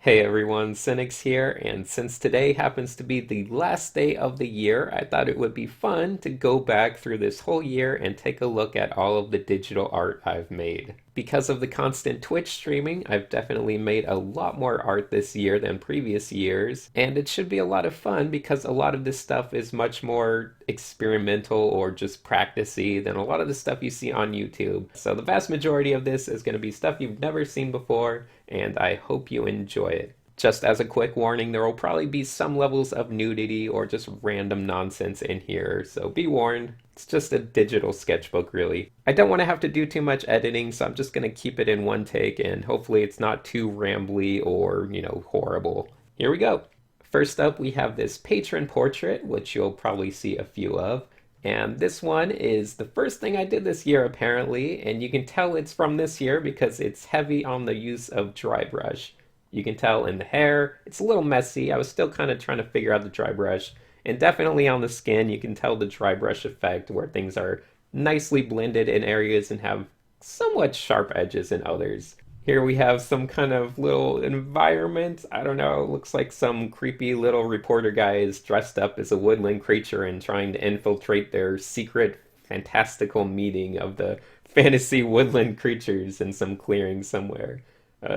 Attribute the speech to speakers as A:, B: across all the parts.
A: Hey everyone, Cynics here, and since today happens to be the last day of the year, I thought it would be fun to go back through this whole year and take a look at all of the digital art I've made. Because of the constant Twitch streaming, I've definitely made a lot more art this year than previous years, and it should be a lot of fun because a lot of this stuff is much more experimental or just practicey than a lot of the stuff you see on YouTube. So the vast majority of this is going to be stuff you've never seen before, and I hope you enjoy it. Just as a quick warning, there will probably be some levels of nudity or just random nonsense in here, so be warned. It's just a digital sketchbook, really. I don't want to have to do too much editing, so I'm just going to keep it in one take, and hopefully it's not too rambly or, horrible. Here we go. First up, we have this patron portrait, which you'll probably see a few of. And this one is the first thing I did this year, apparently, and you can tell it's from this year because it's heavy on the use of dry brush. You can tell in the hair, it's a little messy. I was still kind of trying to figure out the dry brush. And definitely on the skin, you can tell the dry brush effect where things are nicely blended in areas and have somewhat sharp edges in others. Here we have some kind of little environment. I don't know, it looks like some creepy little reporter guy is dressed up as a woodland creature and trying to infiltrate their secret fantastical meeting of the fantasy woodland creatures in some clearing somewhere.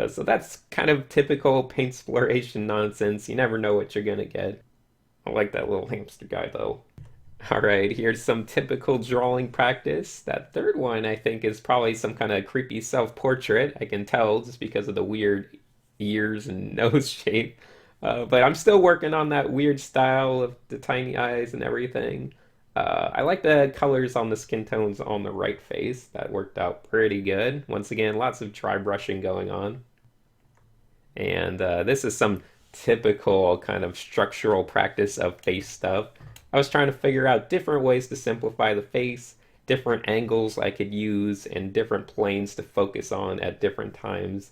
A: So that's kind of typical paint exploration nonsense. You never know what you're gonna get. I like that little hamster guy though. All right, here's some typical drawing practice. That third one, I think, is probably some kind of creepy self-portrait. I can tell just because of the weird ears and nose shape. But I'm still working on that weird style of the tiny eyes and everything. I like the colors on the skin tones on the right face. That worked out pretty good. Once again, lots of dry brushing going on. And this is some typical kind of structural practice of face stuff. I was trying to figure out different ways to simplify the face, different angles I could use, and different planes to focus on at different times.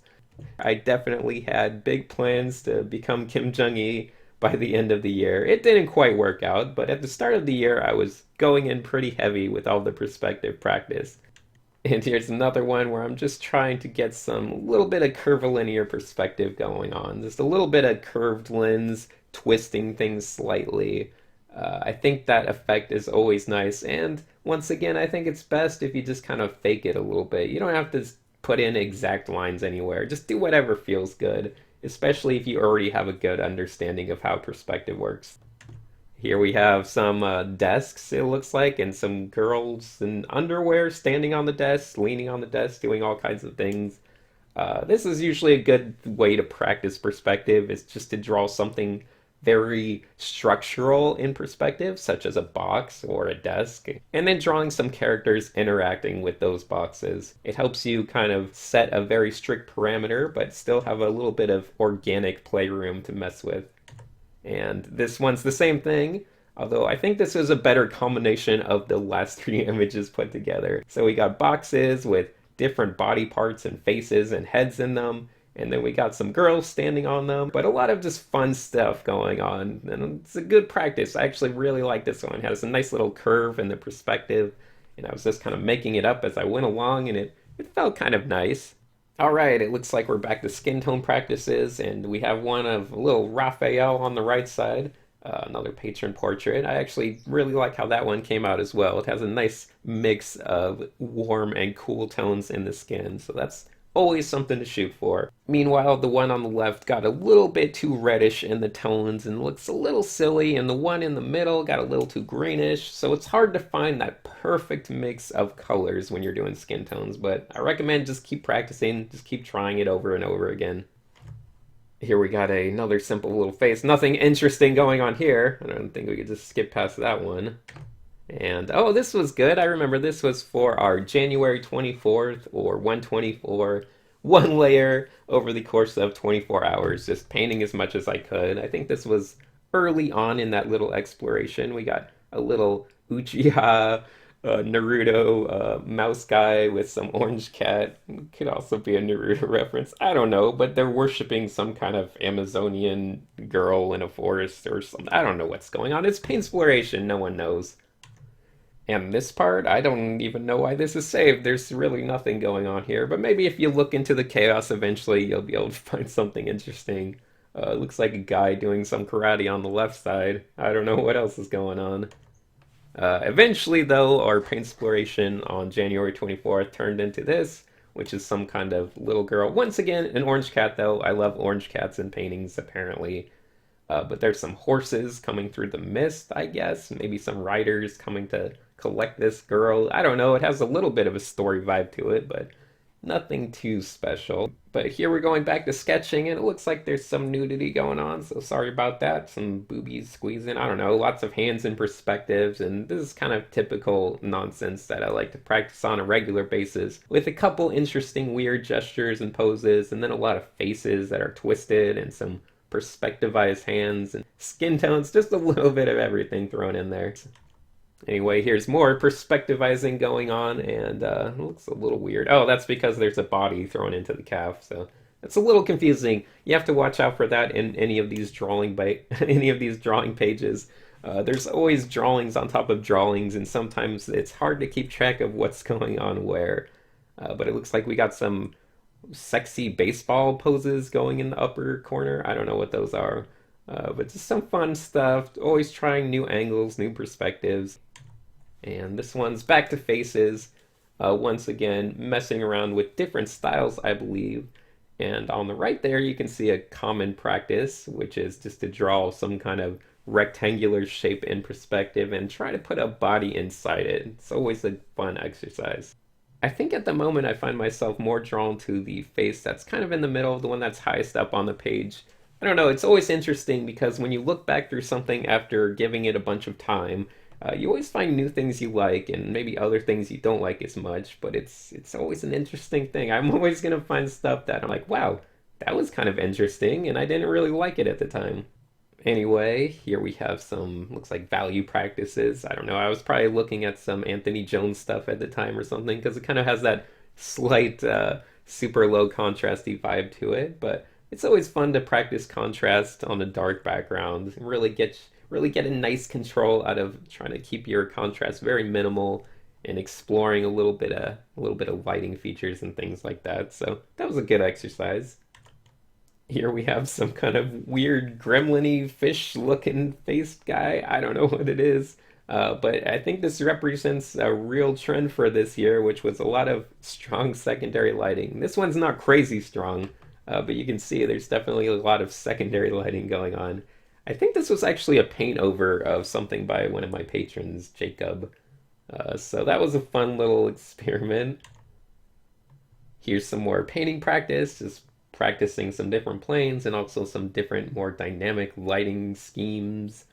A: I definitely had big plans to become Kim Jong-il by the end of the year. It didn't quite work out, but at the start of the year, I was going in pretty heavy with all the perspective practice. And here's another one where I'm just trying to get some little bit of curvilinear perspective going on. Just a little bit of curved lens, twisting things slightly. I think that effect is always nice. And once again, I think it's best if you just kind of fake it a little bit. You don't have to put in exact lines anywhere. Just do whatever feels good, especially if you already have a good understanding of how perspective works. Here we have some desks, it looks like, and some girls in underwear standing on the desk, leaning on the desk, doing all kinds of things. This is usually a good way to practice perspective, is just to draw something very structural in perspective, such as a box or a desk, and then drawing some characters interacting with those boxes. It helps you kind of set a very strict parameter, but still have a little bit of organic playroom to mess with. And this one's the same thing, although I think this is a better combination of the last three images put together. So we got boxes with different body parts and faces and heads in them, and then we got some girls standing on them, but a lot of just fun stuff going on. And it's a good practice. I actually really like this one. It has a nice little curve in the perspective, and I was just kind of making it up as I went along, and it felt kind of nice. All right, it looks like we're back to skin tone practices, and we have one of little Raphael on the right side, another patron portrait. I actually really like how that one came out as well. It has a nice mix of warm and cool tones in the skin, so that's always something to shoot for. Meanwhile, the one on the left got a little bit too reddish in the tones and looks a little silly, and the one in the middle got a little too greenish, so it's hard to find that perfect mix of colors when you're doing skin tones, but I recommend just keep practicing, just keep trying it over and over again. Here we got another simple little face. Nothing interesting going on here. I don't think we could just skip past that one. And oh, this was good. I remember this was for our January 24th or 124, one layer over the course of 24 hours, just painting as much as I could. I think this was early on in that little exploration. We got a little Uchiha Naruto mouse guy with some orange cat. Could also be a Naruto reference. I don't know, but they're worshiping some kind of Amazonian girl in a forest or something. I don't know what's going on. It's paint exploration. No one knows. And this part, I don't even know why this is saved. There's really nothing going on here, but maybe if you look into the chaos eventually, you'll be able to find something interesting. Looks like a guy doing some karate on the left side. I don't know what else is going on. Eventually, though, our paint exploration on January 24th turned into this, which is some kind of little girl. Once again, an orange cat, though. I love orange cats in paintings, apparently. But there's some horses coming through the mist, I guess. Maybe some riders coming to collect this girl. I don't know. It has a little bit of a story vibe to it, but nothing too special. But here we're going back to sketching, and it looks like there's some nudity going on, so sorry about that. Some boobies squeezing, I don't know, lots of hands and perspectives, and this is kind of typical nonsense that I like to practice on a regular basis, with a couple interesting weird gestures and poses, and then a lot of faces that are twisted, and some perspectivized hands and skin tones, just a little bit of everything thrown in there. Anyway, here's more perspectivizing going on, and it looks a little weird. Oh, that's because there's a body thrown into the calf, so it's a little confusing. You have to watch out for that in any of these any of these drawing pages. There's always drawings on top of drawings, and sometimes it's hard to keep track of what's going on where. But it looks like we got some sexy baseball poses going in the upper corner. I don't know what those are. But just some fun stuff. Always trying new angles, new perspectives. And this one's back to faces. Once again, messing around with different styles, I believe. And on the right there, you can see a common practice, which is just to draw some kind of rectangular shape in perspective and try to put a body inside it. It's always a fun exercise. I think at the moment I find myself more drawn to the face that's kind of in the middle, the one that's highest up on the page. I don't know, it's always interesting because when you look back through something after giving it a bunch of time, you always find new things you like and maybe other things you don't like as much, but it's always an interesting thing. I'm always gonna find stuff that I'm like, wow, that was kind of interesting, and I didn't really like it at the time. Anyway, here we have some, looks like value practices. I don't know, I was probably looking at some Anthony Jones stuff at the time or something because it kind of has that slight, super low contrasty vibe to it, but it's always fun to practice contrast on a dark background. Really get a nice control out of trying to keep your contrast very minimal and exploring a little bit of lighting features and things like that. So that was a good exercise. Here we have some kind of weird gremlin-y fish-looking faced guy. I don't know what it is. But I think this represents a real trend for this year, which was a lot of strong secondary lighting. This one's not crazy strong, but you can see there's definitely a lot of secondary lighting going on. I think this was actually a paint over of something by one of my patrons, Jacob. So that was a fun little experiment. Here's some more painting practice, just practicing some different planes and also some different, more dynamic lighting schemes.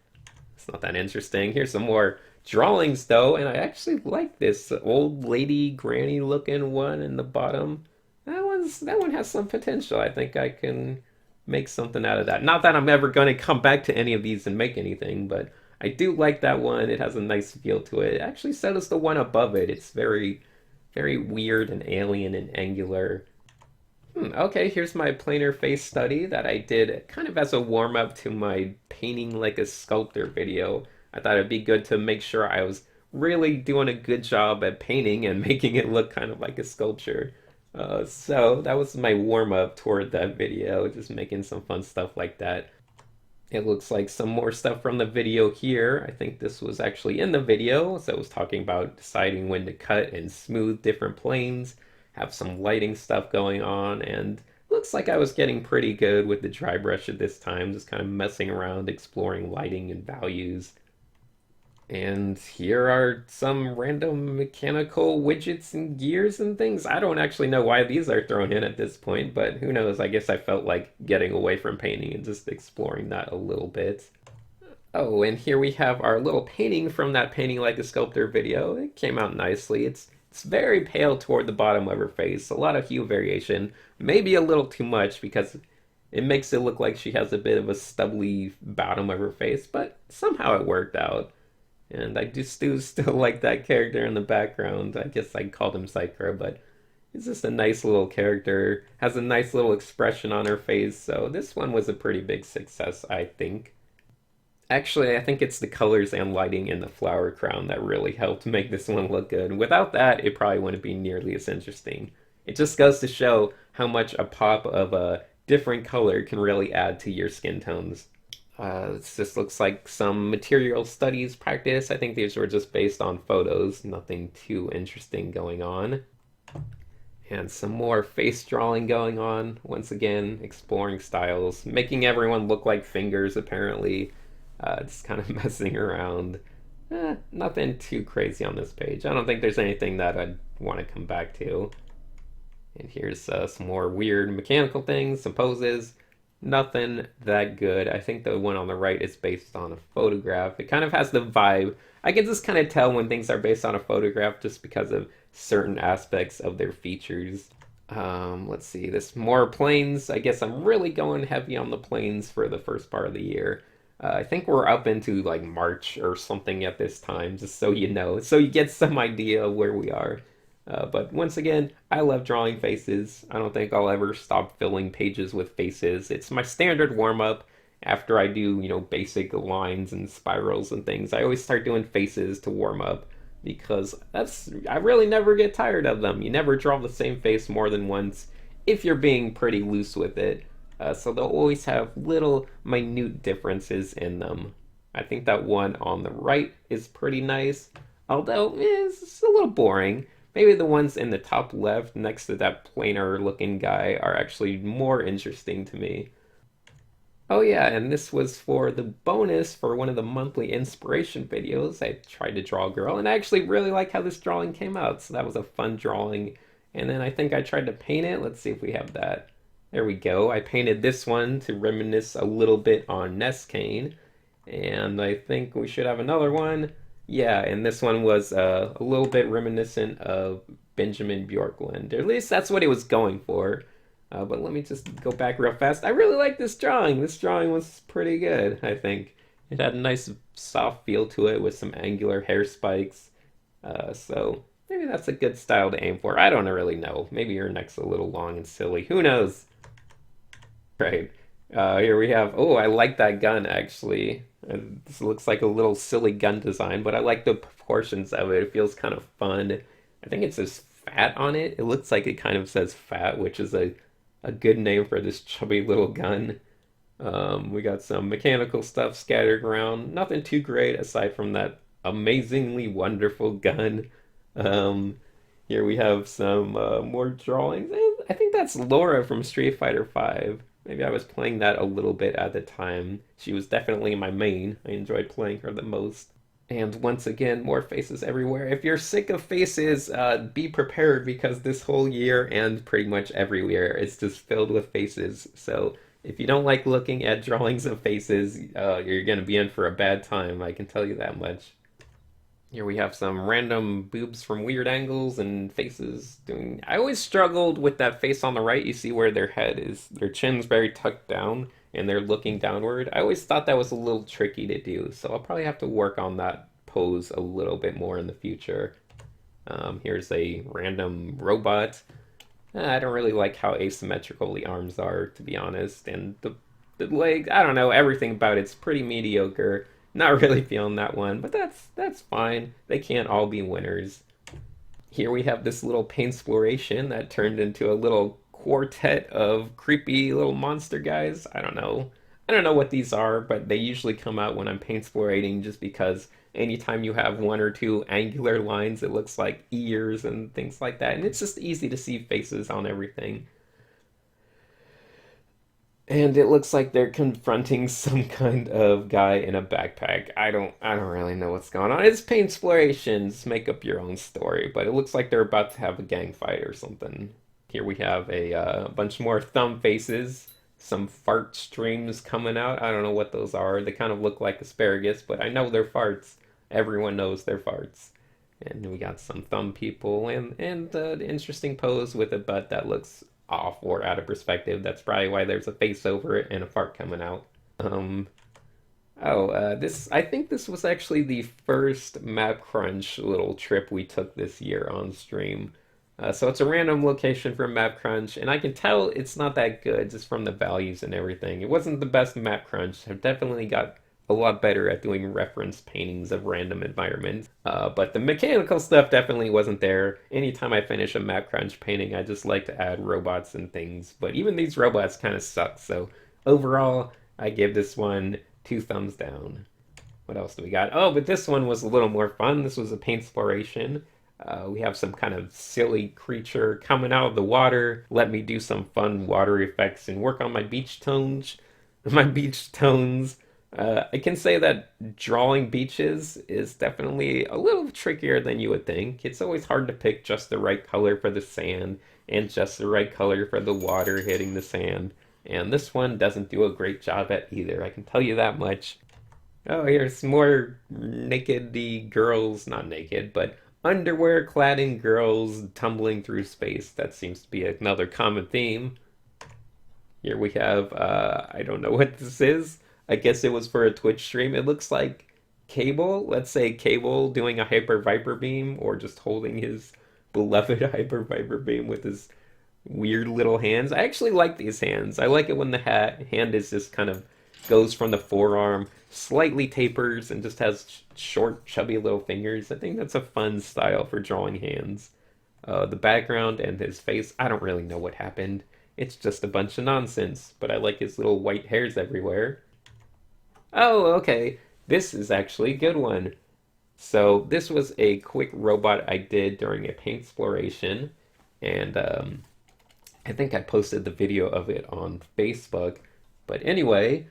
A: It's not that interesting. Here's some more drawings though, and I actually like this old lady granny looking one in the bottom. That one has some potential. I think I can make something out of that. Not that I'm ever going to come back to any of these and make anything, but I do like that one. It has a nice feel to it. Actually, so does the one above it. It's very weird and alien and angular. Okay, here's my planar face study that I did kind of as a warm up to my painting like a sculptor video. I thought it'd be good to make sure I was really doing a good job at painting and making it look kind of like a sculpture. So that was my warm up toward that video, just making some fun stuff like that. It looks like some more stuff from the video here. I think this was actually in the video, so it was talking about deciding when to cut and smooth different planes, have some lighting stuff going on, and looks like I was getting pretty good with the dry brush at this time, just kind of messing around, exploring lighting and values. And here are some random mechanical widgets and gears and things. I don't actually know why these are thrown in at this point, but who knows? I guess I felt like getting away from painting and just exploring that a little bit. Oh, and here we have our little painting from that Painting Like a Sculptor video. It came out nicely. It's very pale toward the bottom of her face. A lot of hue variation. Maybe a little too much because it makes it look like she has a bit of a stubbly bottom of her face, but somehow it worked out. And I just do still like that character in the background. I guess I called him Psycho, but he's just a nice little character. Has a nice little expression on her face, so this one was a pretty big success, I think. Actually, I think it's the colors and lighting in the flower crown that really helped make this one look good. Without that, it probably wouldn't be nearly as interesting. It just goes to show how much a pop of a different color can really add to your skin tones. This looks like some material studies practice. I think these were just based on photos, nothing too interesting going on. And some more face drawing going on. Once again, exploring styles, making everyone look like fingers, apparently. Just kind of messing around. Nothing too crazy on this page. I don't think there's anything that I'd want to come back to. And here's some more weird mechanical things, some poses. Nothing that good. I think the one on the right is based on a photograph. It kind of has the vibe. I can just kind of tell when things are based on a photograph just because of certain aspects of their features. Let's see, this more planes. I guess I'm really going heavy on the planes for the first part of the year. I think we're up into like March or something at this time, just so you know, so you get some idea of where we are. But once again, I love drawing faces. I don't think I'll ever stop filling pages with faces. It's my standard warm up after I do, basic lines and spirals and things. I always start doing faces to warm up because I really never get tired of them. You never draw the same face more than once if you're being pretty loose with it. So they'll always have little minute differences in them. I think that one on the right is pretty nice, although it's a little boring. Maybe the ones in the top left next to that planar looking guy are actually more interesting to me. Oh yeah, and this was for the bonus for one of the monthly inspiration videos. I tried to draw a girl, and I actually really like how this drawing came out, so that was a fun drawing. And then I think I tried to paint it. Let's see if we have that. There we go. I painted this one to reminisce a little bit on Ness Kane, and I think we should have another one. Yeah, and this one was a little bit reminiscent of Benjamin Bjorklund. Or at least that's what he was going for. But let me just go back real fast. I really like this drawing. This drawing was pretty good, I think. It had a nice soft feel to it with some angular hair spikes. So maybe that's a good style to aim for. I don't really know. Maybe your neck's a little long and silly. Who knows? Right. Here we have. Oh, I like that gun actually. This looks like a little silly gun design, but I like the proportions of it. It feels kind of fun. I think it says fat on it. It looks like it kind of says fat, which is a good name for this chubby little gun. We got some mechanical stuff scattered around. Nothing too great aside from that amazingly wonderful gun. Um, Here we have some more drawings. I think that's Laura from Street Fighter V. Maybe I was playing that a little bit at the time. She was definitely my main. I enjoyed playing her the most. And once again, more faces everywhere. If you're sick of faces, be prepared because this whole year and pretty much everywhere is just filled with faces. So if you don't like looking at drawings of faces, you're going to be in for a bad time. I can tell you that much. Here we have some random boobs from weird angles and faces doing. I always struggled with that face on the right. You see where their head is, their chin's very tucked down and they're looking downward. I always thought that was a little tricky to do, so I'll probably have to work on that pose a little bit more in the future. Here's a random robot. I don't really like how asymmetrical the arms are, to be honest, and the legs. I don't know. Everything about it's pretty mediocre. Not really feeling that one, but that's fine. They can't all be winners. Here we have this little paint exploration that turned into a little quartet of creepy little monster guys. I don't know. I don't know what these are, but they usually come out when I'm paint explorating just because anytime you have one or two angular lines, it looks like ears and things like that. And it's just easy to see faces on everything. And it looks like they're confronting some kind of guy in a backpack. I don't really know what's going on. It's paint explorations, make up your own story, but it looks like they're about to have a gang fight or something. Here we have a bunch more thumb faces, some fart streams coming out. I don't know what those are. They kind of look like asparagus, but I know they're farts. Everyone knows they're farts. And we got some thumb people and an interesting pose with a butt that looks off or out of perspective. That's probably why there's a face over it and a fart coming out. Um, this I think this was actually the first Map Crunch little trip we took this year on stream. So it's a random location from Map Crunch, and I can tell it's not that good just from the values and everything. It wasn't the best Map Crunch. I've definitely got a lot better at doing reference paintings of random environments. But the mechanical stuff definitely wasn't there. Anytime I finish a Map Crunch painting, I just like to add robots and things. But even these robots kind of suck. So overall, I give this one 2 thumbs down. What else do we got? Oh, but this one was a little more fun. This was a paint exploration. We have some kind of silly creature coming out of the water. Let me do some fun water effects and work on my beach tones. My beach tones. I can say that drawing beaches is definitely a little trickier than you would think. It's always hard to pick just the right color for the sand and just the right color for the water hitting the sand. And this one doesn't do a great job at either. I can tell you that much. Oh, here's more naked girls, not naked, but underwear clad girls tumbling through space. That seems to be another common theme. Here we have, I don't know what this is. I guess it was for a Twitch stream. It looks like Cable, let's say Cable doing a Hyper Viper beam or just holding his beloved Hyper Viper beam with his weird little hands. I actually like these hands. I like it when the hand is just kind of goes from the forearm, slightly tapers, and just has short, chubby little fingers. I think that's a fun style for drawing hands. The background and his face, I don't really know what happened. It's just a bunch of nonsense, but I like his little white hairs everywhere. Oh, okay. This is actually a good one. So this was a quick robot I did during a paint exploration, and I think I posted the video of it on Facebook. But anyway,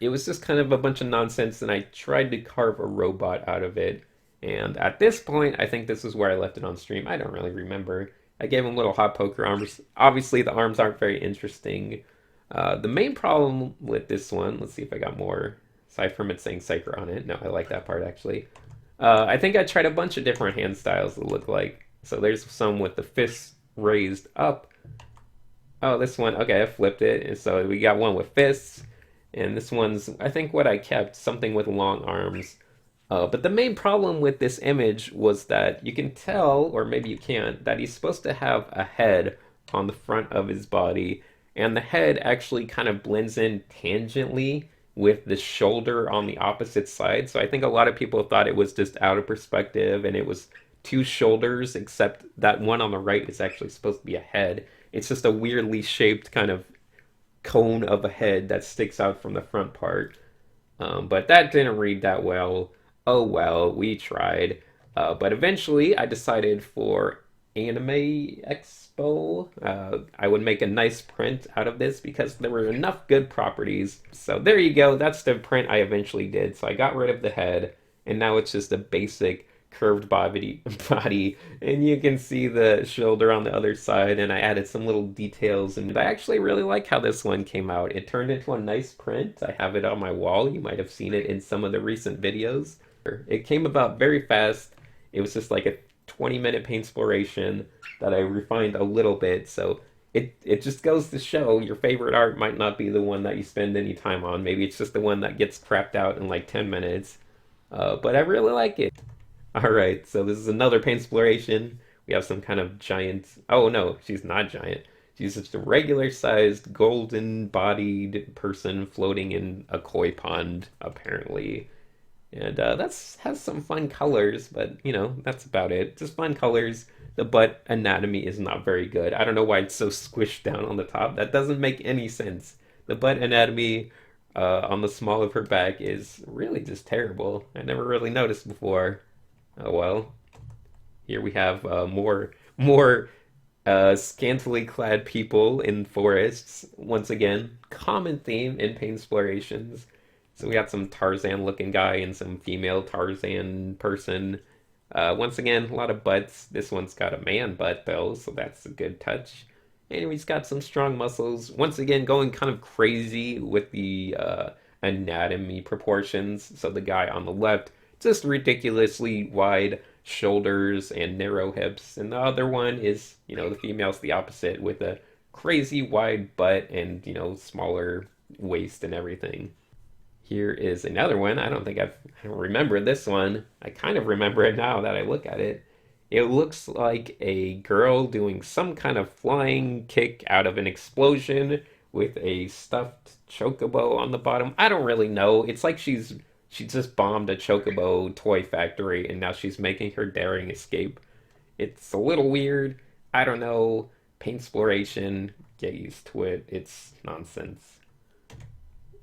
A: it was just kind of a bunch of nonsense, and I tried to carve a robot out of it. And at this point, I think this is where I left it on stream. I don't really remember. I gave him little hot poker arms. Obviously, the arms aren't very interesting. The main problem with this one, let's see if I got more, aside from it saying Psyker on it. No, I like that part actually. I think I tried a bunch of different hand styles that look like. So there's some with the fists raised up. Oh, this one, okay, I flipped it. And so we got one with fists. And this one's, I think what I kept, something with long arms. But the main problem with this image was that you can tell, or maybe you can't, that he's supposed to have a head on the front of his body, and the head actually kind of blends in tangentially with the shoulder on the opposite side. So I think a lot of people thought it was just out of perspective and it was two shoulders, except that one on the right is actually supposed to be a head. It's just a weirdly shaped kind of cone of a head that sticks out from the front part. But that didn't read that well. Oh well, we tried. But eventually I decided for Anime Expo, I would make a nice print out of this because there were enough good properties. So there you go, that's the print I eventually did. So I got rid of the head, and now it's just a basic curved body, and you can see the shoulder on the other side, and I added some little details, and I actually really like how this one came out. It turned into a nice print. I have it on my wall. You might have seen it in some of the recent videos. It came about very fast. It was just like a 20-minute paint exploration that I refined a little bit, so it just goes to show your favorite art might not be the one that you spend any time on. Maybe it's just the one that gets crapped out in like 10 minutes. But I really like it. All right, so this is another paint exploration. We have some kind of giant. Oh no, she's not giant. She's just a regular sized golden bodied person floating in a koi pond, apparently. And that's has some fun colors, but you know, that's about it. Just fun colors. The butt anatomy is not very good. I don't know why it's so squished down on the top. That doesn't make any sense. The butt anatomy on the small of her back is really just terrible. I never really noticed before. Oh well. Here we have more scantily clad people in forests. Once again, common theme in paint explorations. So we got some Tarzan looking guy and some female Tarzan person. Once again, a lot of butts. This one's got a man butt though, so that's a good touch. And he's got some strong muscles. Once again, going kind of crazy with the anatomy proportions. So the guy on the left, just ridiculously wide shoulders and narrow hips. And the other one is, you know, the female's the opposite with a crazy wide butt and, you know, smaller waist and everything. Here is another one. I don't remember this one. I kind of remember it now that I look at it. It looks like a girl doing some kind of flying kick out of an explosion with a stuffed chocobo on the bottom. I don't really know. It's like she just bombed a chocobo toy factory and now she's making her daring escape. It's a little weird. I don't know. Paint exploration, get used to it. It's nonsense.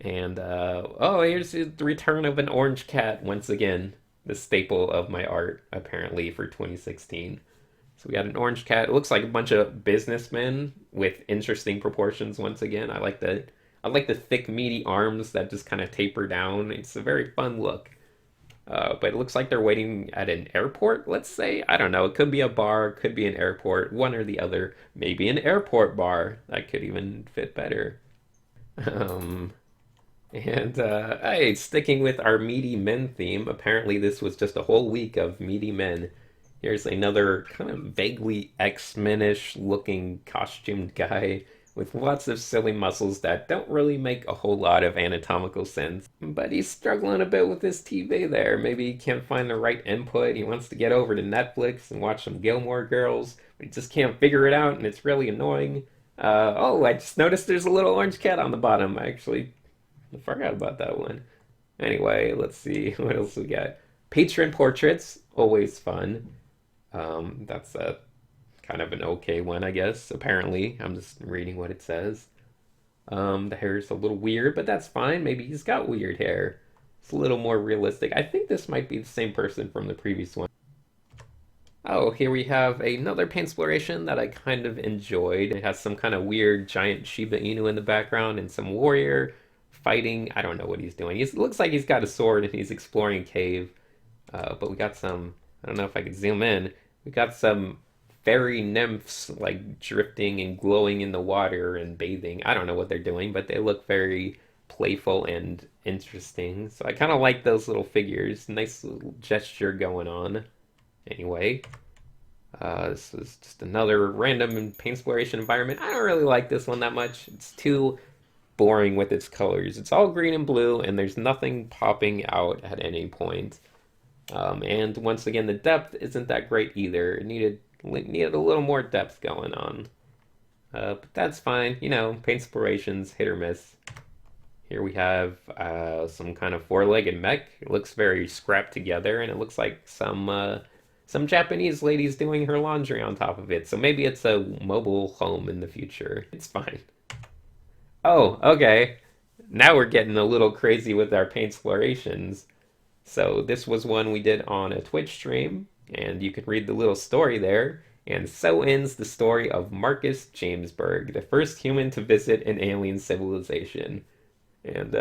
A: And oh, here's the return of an orange cat once again. The staple of my art, apparently, for 2016. So we got an orange cat. It looks like a bunch of businessmen with interesting proportions once again. I like the thick, meaty arms that just kind of taper down. It's a very fun look. But it looks like they're waiting at an airport, let's say. I don't know. It could be a bar, could be an airport, one or the other. Maybe an airport bar. That could even fit better. Um, and hey, sticking with our meaty men theme, apparently this was just a whole week of meaty men. Here's another kind of vaguely X-Men-ish looking costumed guy with lots of silly muscles that don't really make a whole lot of anatomical sense. But he's struggling a bit with his TV there. Maybe he can't find the right input. He wants to get over to Netflix and watch some Gilmore Girls, but he just can't figure it out, and it's really annoying. Oh, I just noticed there's a little orange cat on the bottom. I actually forgot about that one. Anyway, let's see what else we got. Patron portraits, always fun. That's a kind of an okay one, I guess. Apparently, I'm just reading what it says. The hair's a little weird, but that's fine. Maybe he's got weird hair. It's a little more realistic. I think this might be the same person from the previous one. Oh, here we have another paint exploration that I kind of enjoyed. It has some kind of weird giant Shiba Inu in the background and some warrior fighting. I don't know what he's doing. It looks like he's got a sword and he's exploring a cave. But we got some, I don't know if I could zoom in. We got some fairy nymphs like drifting and glowing in the water and bathing. I don't know what they're doing, but they look very playful and interesting. So I kind of like those little figures. Nice little gesture going on. Anyway, this is just another random paint exploration environment. I don't really like this one that much. It's too boring with its colors. It's all green and blue, and there's nothing popping out at any point. And once again, the depth isn't that great either. It needed a little more depth going on. But that's fine. You know, paint explorations, hit or miss. Here we have some kind of four-legged mech. It looks very scrapped together, and it looks like some Japanese lady's doing her laundry on top of it. So maybe it's a mobile home in the future. It's fine. Oh, okay. Now we're getting a little crazy with our paint explorations. So this was one we did on a Twitch stream, and you can read the little story there. And so ends the story of Marcus Jamesberg, the first human to visit an alien civilization. And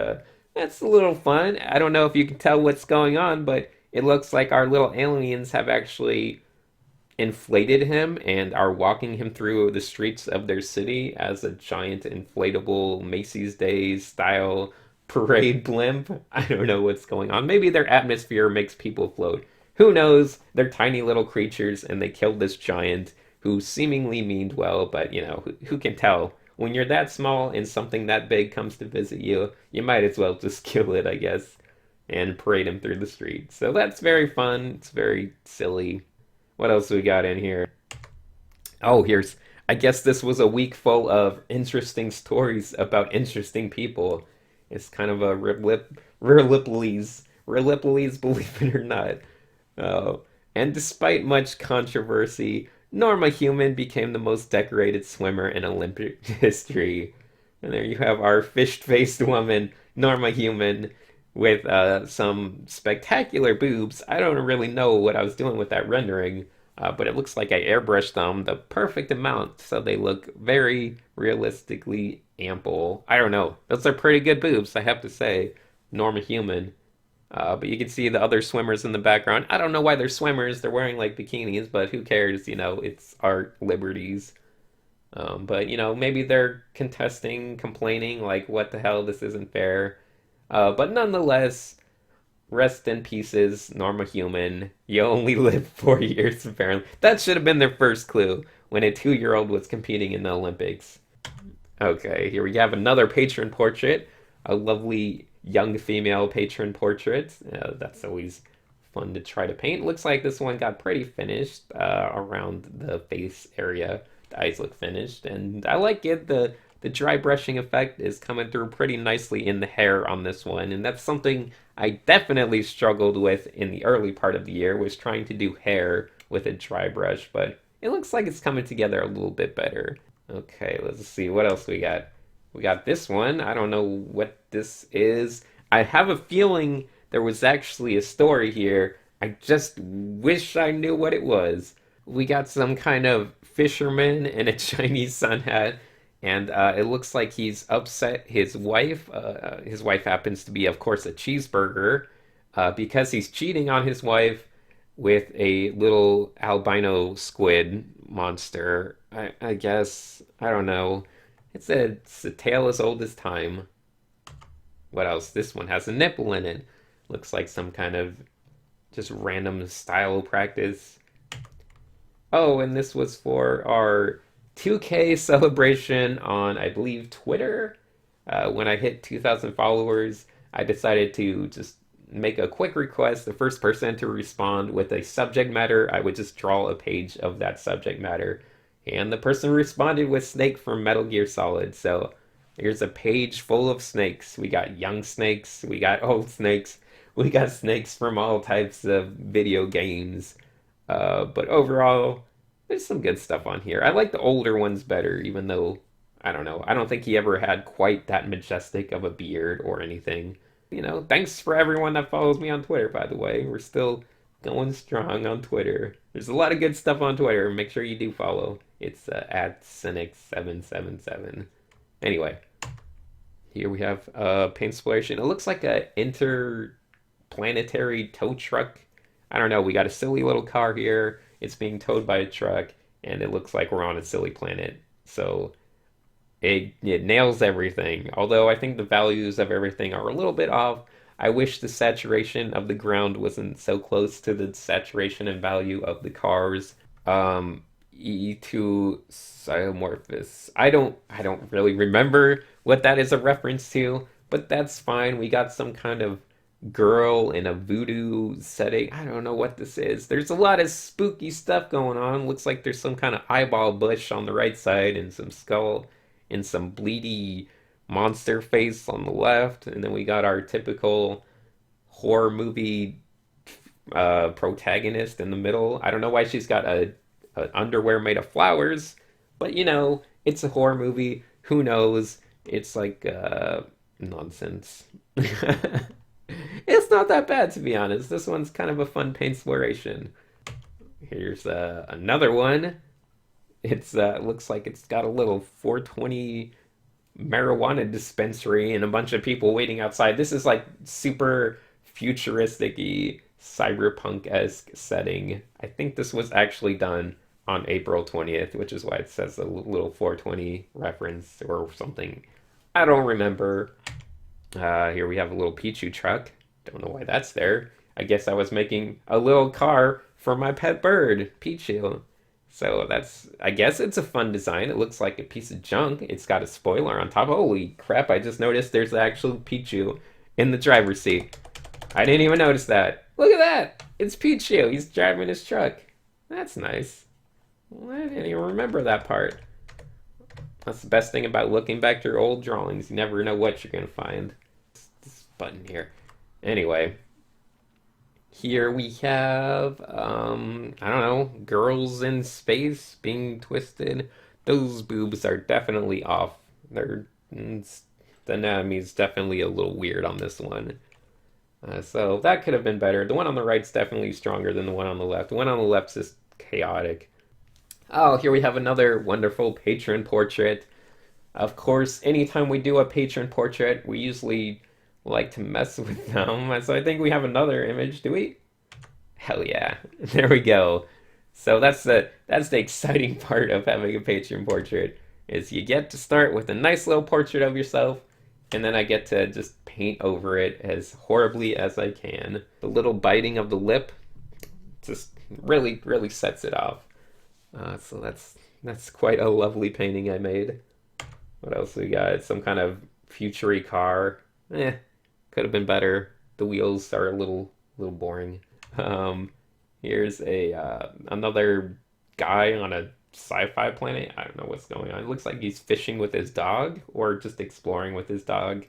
A: that's a little fun. I don't know if you can tell what's going on, but it looks like our little aliens have actually inflated him and are walking him through the streets of their city as a giant inflatable Macy's Day style parade blimp. I don't know what's going on. Maybe their atmosphere makes people float. Who knows? They're tiny little creatures and they killed this giant who seemingly meaned well, but you know, who can tell? When you're that small and something that big comes to visit you, you might as well just kill it, I guess, and parade him through the street. So that's very fun. It's very silly. What else we got in here? Oh, I guess this was a week full of interesting stories about interesting people. It's kind of a Rillipolese, believe it or not. Oh, and despite much controversy, Norma Human became the most decorated swimmer in Olympic history. And there you have our fish-faced woman, Norma Human, with some spectacular boobs. I don't really know what I was doing with that rendering, but it looks like I airbrushed them the perfect amount, so they look very realistically ample. I don't know. Those are pretty good boobs, I have to say. Norma Human. But you can see the other swimmers in the background. I don't know why they're swimmers. They're wearing like bikinis, but who cares? You know, it's art liberties. But you know, maybe they're contesting, complaining, like, what the hell, this isn't fair. But nonetheless, rest in pieces, Norma Human. You only live 4 years, apparently. That should have been their first clue when a 2-year-old was competing in the Olympics. Okay, here we have another patron portrait. A lovely young female patron portrait. That's always fun to try to paint. Looks like this one got pretty finished around the face area. The eyes look finished, and I like it. The the dry brushing effect is coming through pretty nicely in the hair on this one, and that's something I definitely struggled with in the early part of the year, was trying to do hair with a dry brush, but it looks like it's coming together a little bit better. Okay, let's see what else we got. We got this one. I don't know what this is. I have a feeling there was actually a story here. I just wish I knew what it was. We got some kind of fisherman in a Chinese sun hat, and it looks like he's upset his wife. His wife happens to be, of course, a cheeseburger, because he's cheating on his wife with a little albino squid monster. I guess. I don't know. It's a tale as old as time. What else? This one has a nipple in it. Looks like some kind of just random style practice. Oh, and this was for our 2K celebration on, I believe, Twitter. When I hit 2,000 followers, I decided to just make a quick request. The first person to respond with a subject matter, I would just draw a page of that subject matter. And the person responded with Snake from Metal Gear Solid. So here's a page full of snakes. We got young snakes, we got old snakes, we got snakes from all types of video games. But overall, there's some good stuff on here. I like the older ones better, even though, I don't know, I don't think he ever had quite that majestic of a beard or anything. Thanks for everyone that follows me on Twitter, by the way. We're still going strong on Twitter. There's a lot of good stuff on Twitter. Make sure you do follow. It's at Cynic777. Anyway, here we have paint exploration. It looks like a interplanetary tow truck. I don't know. We got a silly little car here. It's being towed by a truck, and it looks like we're on a silly planet. So it nails everything. Although I think the values of everything are a little bit off. I wish the saturation of the ground wasn't so close to the saturation and value of the cars. E2 Siomorphous. I don't really remember what that is a reference to, but that's fine. We got some kind of girl in a voodoo setting. I don't know what this is. There's a lot of spooky stuff going on. Looks like there's some kind of eyeball bush on the right side and some skull and some bleedy monster face on the left. And then we got our typical horror movie protagonist in the middle. I don't know why she's got a underwear made of flowers, but it's a horror movie. Who knows? It's like nonsense. It's not that bad, to be honest. This one's kind of a fun paint exploration. Here's another one. It's looks like it's got a little 420 marijuana dispensary and a bunch of people waiting outside. This is like super futuristic-y, cyberpunk-esque setting. I think this was actually done on April 20th, which is why it says a little 420 reference or something. I don't remember. Here we have a little Pichu truck. Don't know why that's there. I guess I was making a little car for my pet bird, Pichu. So I guess it's a fun design. It looks like a piece of junk. It's got a spoiler on top. Holy crap, I just noticed there's the actual Pichu in the driver's seat. I didn't even notice that. Look at that. It's Pichu. He's driving his truck. That's nice. Well, I didn't even remember that part. That's the best thing about looking back through old drawings. You never know what you're going to find. This button here. Anyway, here we have, I don't know, girls in space being twisted. Those boobs are definitely off. The anatomy is definitely a little weird on this one. So that could have been better. The one on the right's definitely stronger than the one on the left. The one on the left's just chaotic. Oh, here we have another wonderful patron portrait. Of course, anytime we do a patron portrait, we usually like to mess with them. So I think we have another image, do we? Hell yeah. There we go. So that's the exciting part of having a patron portrait, is you get to start with a nice little portrait of yourself, and then I get to just paint over it as horribly as I can. The little biting of the lip just really, really sets it off. So that's quite a lovely painting I made. What else we got? Some kind of futury car. Could have been better. The wheels are a little boring. Here's another guy on a sci-fi planet. I don't know what's going on. It looks like he's fishing with his dog or just exploring with his dog.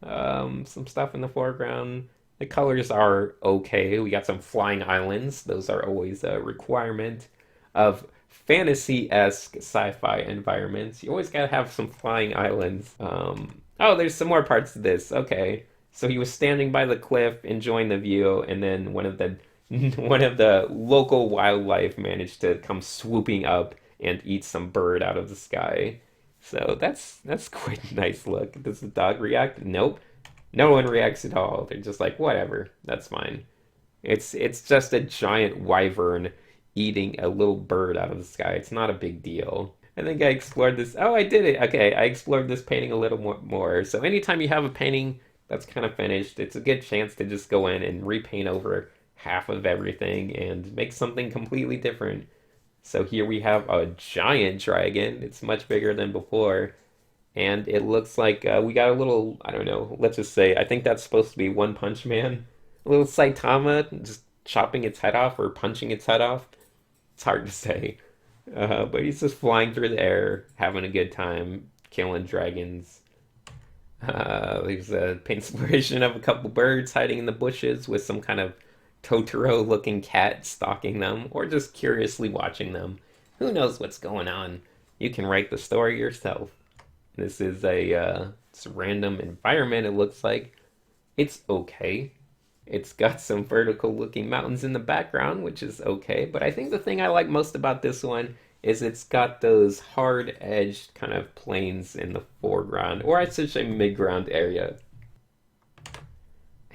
A: Some stuff in the foreground. The colors are okay. We got some flying islands. Those are always a requirement of fantasy-esque sci-fi environments. You always gotta have some flying islands. Oh, there's some more parts to this. Okay. So he was standing by the cliff enjoying the view, and then one of the local wildlife managed to come swooping up and eat some bird out of the sky. So that's quite a nice look. Does the dog react? Nope. No one reacts at all. They're just like, whatever, that's fine. It's just a giant wyvern eating a little bird out of the sky. It's not a big deal. I think I explored this. Oh, I did it. Okay, I explored this painting a little more. So anytime you have a painting that's kind of finished, it's a good chance to just go in and repaint over half of everything and make something completely different. So here we have a giant dragon. It's much bigger than before. And it looks like we got a little, I don't know, let's just say, I think that's supposed to be One Punch Man. A little Saitama just chopping its head off or punching its head off. It's hard to say. But he's just flying through the air, having a good time, killing dragons. There's a paint exploration of a couple birds hiding in the bushes with some kind of Totoro looking cat stalking them, or just curiously watching them. Who knows what's going on? You can write the story yourself. This is it's a random environment, it looks like. It's okay. It's got some vertical looking mountains in the background, which is okay. But I think the thing I like most about this one is it's got those hard edged kind of plains in the foreground, or I should say mid-ground area.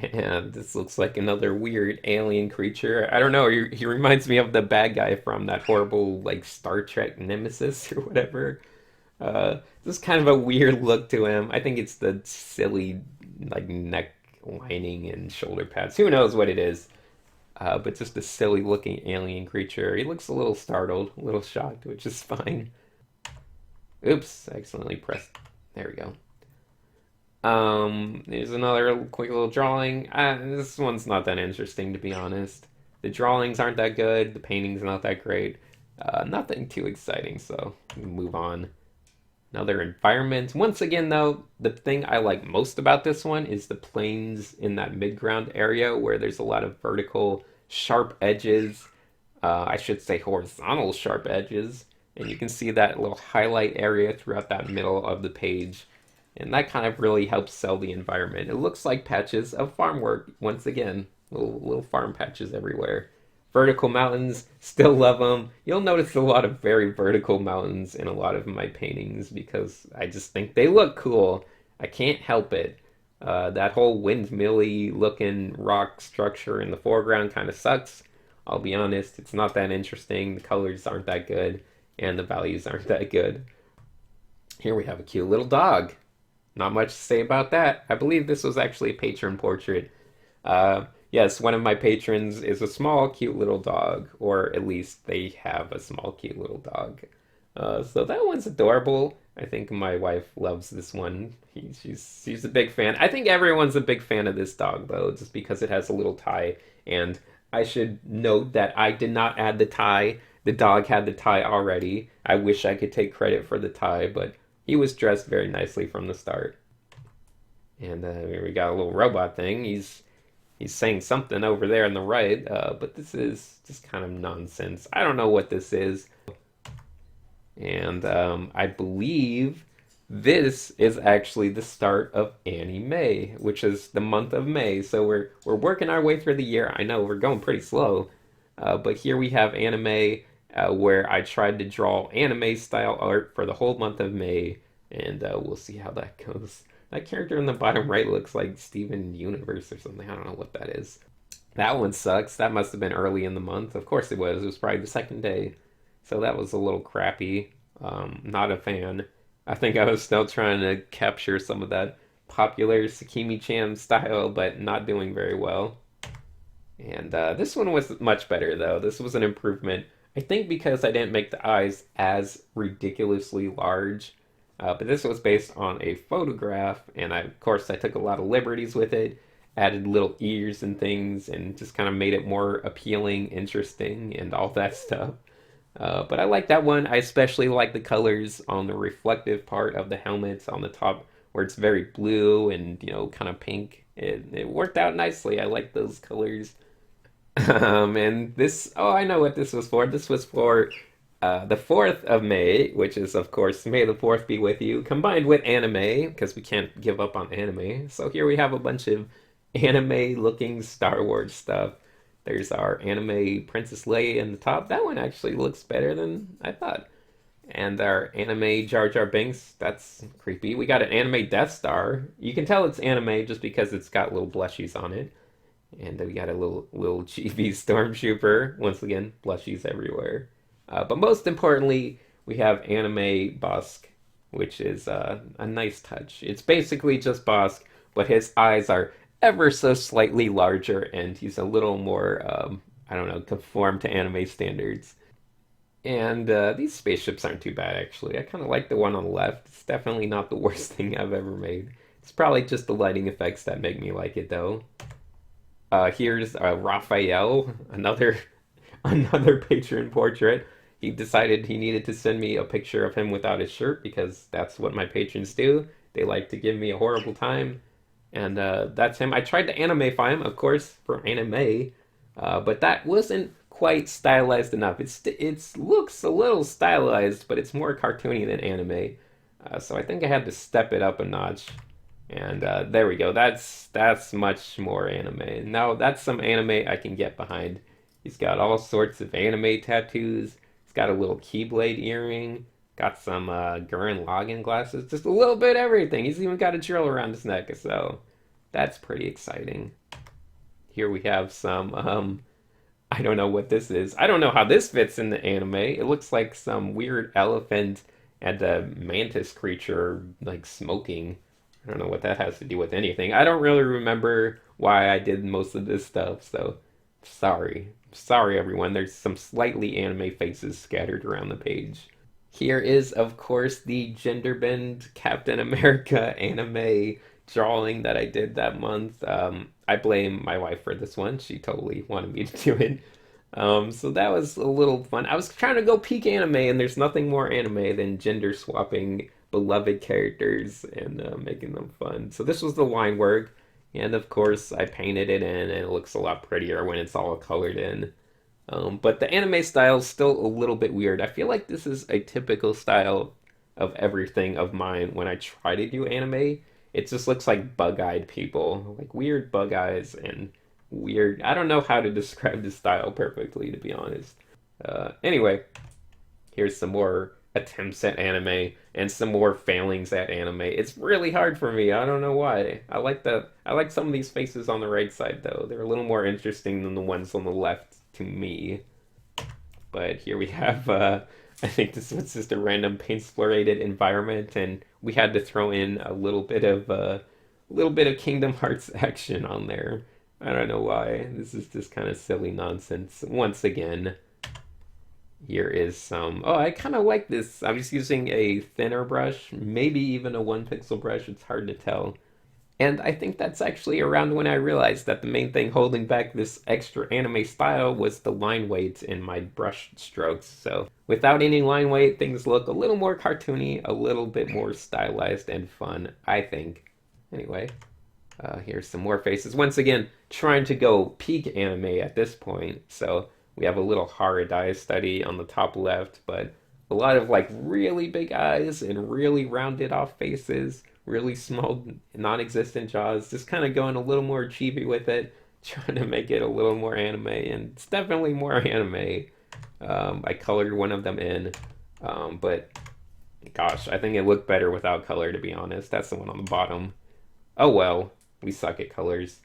A: And this looks like another weird alien creature. I don't know, he reminds me of the bad guy from that horrible, like, Star Trek Nemesis or whatever. This is kind of a weird look to him. I think it's the silly, like, neck lining and shoulder pads. Who knows what it is? But just a silly looking alien creature. He looks a little startled, a little shocked, which is fine. Oops, I accidentally pressed. There we go. Here's another quick little drawing. This one's not that interesting, to be honest. The drawings aren't that good. The painting's not that great. Nothing too exciting, so we move on. Another environment. Once again, though, the thing I like most about this one is the plains in that mid-ground area where there's a lot of vertical, sharp edges. I should say horizontal sharp edges. And you can see that little highlight area throughout that middle of the page. And that kind of really helps sell the environment. It looks like patches of farm work, once again. Little farm patches everywhere. Vertical mountains, still love them. You'll notice a lot of very vertical mountains in a lot of my paintings because I just think they look cool. I can't help it. That whole windmilly looking rock structure in the foreground kind of sucks. I'll be honest, it's not that interesting. The colors aren't that good, and the values aren't that good. Here we have a cute little dog. Not much to say about that. I believe this was actually a patron portrait. Yes, one of my patrons is a small, cute little dog, or at least they have a small, cute little dog. So that one's adorable. I think my wife loves this one. She's a big fan. I think everyone's a big fan of this dog, though, just because it has a little tie. And I should note that I did not add the tie. The dog had the tie already. I wish I could take credit for the tie, but he was dressed very nicely from the start. And here we got a little robot thing. He's saying something over there on the right, but this is just kind of nonsense. I don't know what this is. And I believe this is actually the start of Annie May, which is the month of May. So we're working our way through the year. I know we're going pretty slow, but here we have anime where I tried to draw anime style art for the whole month of May, and we'll see how that goes. That character in the bottom right looks like Steven Universe or something. I don't know what that is. That one sucks. That must have been early in the month. Of course it was. It was probably the second day. So that was a little crappy. Not a fan. I think I was still trying to capture some of that popular Sakimi-chan style, but not doing very well. And this one was much better, though. This was an improvement. I think because I didn't make the eyes as ridiculously large. But this was based on a photograph, and of course I took a lot of liberties with it, added little ears and things, and just kind of made it more appealing, interesting, and all that stuff. But I like that one. I especially like the colors on the reflective part of the helmets on the top, where it's very blue and kind of pink. It worked out nicely. I like those colors. And this, oh, I know what this was for. This was for the 4th of May, which is, of course, May the 4th be with you, combined with anime, because we can't give up on anime. So here we have a bunch of anime-looking Star Wars stuff. There's our anime Princess Leia in the top. That one actually looks better than I thought. And our anime Jar Jar Binks, that's creepy. We got an anime Death Star. You can tell it's anime just because it's got little blushies on it. And we got a little chibi stormtrooper. Once again, plushies everywhere. But most importantly, we have anime Bosk, which is a nice touch. It's basically just Bosk, but his eyes are ever so slightly larger, and he's a little more, I don't know, conform to anime standards. And these spaceships aren't too bad, actually. I kind of like the one on the left. It's definitely not the worst thing I've ever made. It's probably just the lighting effects that make me like it, though. Here's Raphael, another another patron portrait. He decided he needed to send me a picture of him without his shirt because that's what my patrons do. They like to give me a horrible time, and that's him. I tried to animeify him, of course, for anime, but that wasn't quite stylized enough. It's looks a little stylized, but it's more cartoony than anime. So I think I had to step it up a notch. And there we go. That's much more anime. Now that's some anime I can get behind. He's got all sorts of anime tattoos. He's got a little Keyblade earring. Got some Gurren Lagann glasses. Just a little bit of everything. He's even got a drill around his neck. So that's pretty exciting. Here we have some. I don't know what this is. I don't know how this fits in the anime. It looks like some weird elephant and a mantis creature like smoking. I don't know what that has to do with anything. I don't really remember why I did most of this stuff, so sorry. Sorry, everyone. There's some slightly anime faces scattered around the page. Here is, of course, the gender bend Captain America anime drawing that I did that month. I blame my wife for this one. She totally wanted me to do it. So that was a little fun. I was trying to go peak anime, and there's nothing more anime than gender swapping beloved characters and making them fun. So this was the line work, and of course I painted it in, and it looks a lot prettier when it's all colored in. But the anime style is still a little bit weird. I feel like this is a typical style of everything of mine when I try to do anime. It just looks like bug-eyed people, like weird bug eyes and weird. I don't know how to describe the style perfectly, to be honest. Anyway, here's some more attempts at anime and some more failings at anime. It's really hard for me. I don't know why. I like some of these faces on the right side though. They're a little more interesting than the ones on the left to me. But here we have I think this was just a random paint explorated environment, and we had to throw in a little bit of Kingdom Hearts action on there. I don't know why. This is just kind of silly nonsense. Once again, here is some. Oh, I kind of like this. I was using a thinner brush, maybe even a 1 pixel brush. It's hard to tell. And I think that's actually around when I realized that the main thing holding back this extra anime style was the line weight in my brush strokes. So without any line weight, things look a little more cartoony, a little bit more stylized and fun, I think. Anyway, here's some more faces. Once again, trying to go peak anime at this point. So we have a little hard eye study on the top left, but a lot of like really big eyes and really rounded off faces, really small, non-existent jaws. Just kind of going a little more chibi with it, trying to make it a little more anime, and it's definitely more anime. I colored one of them in, but gosh, I think it looked better without color, to be honest. That's the one on the bottom. Oh well, we suck at colors.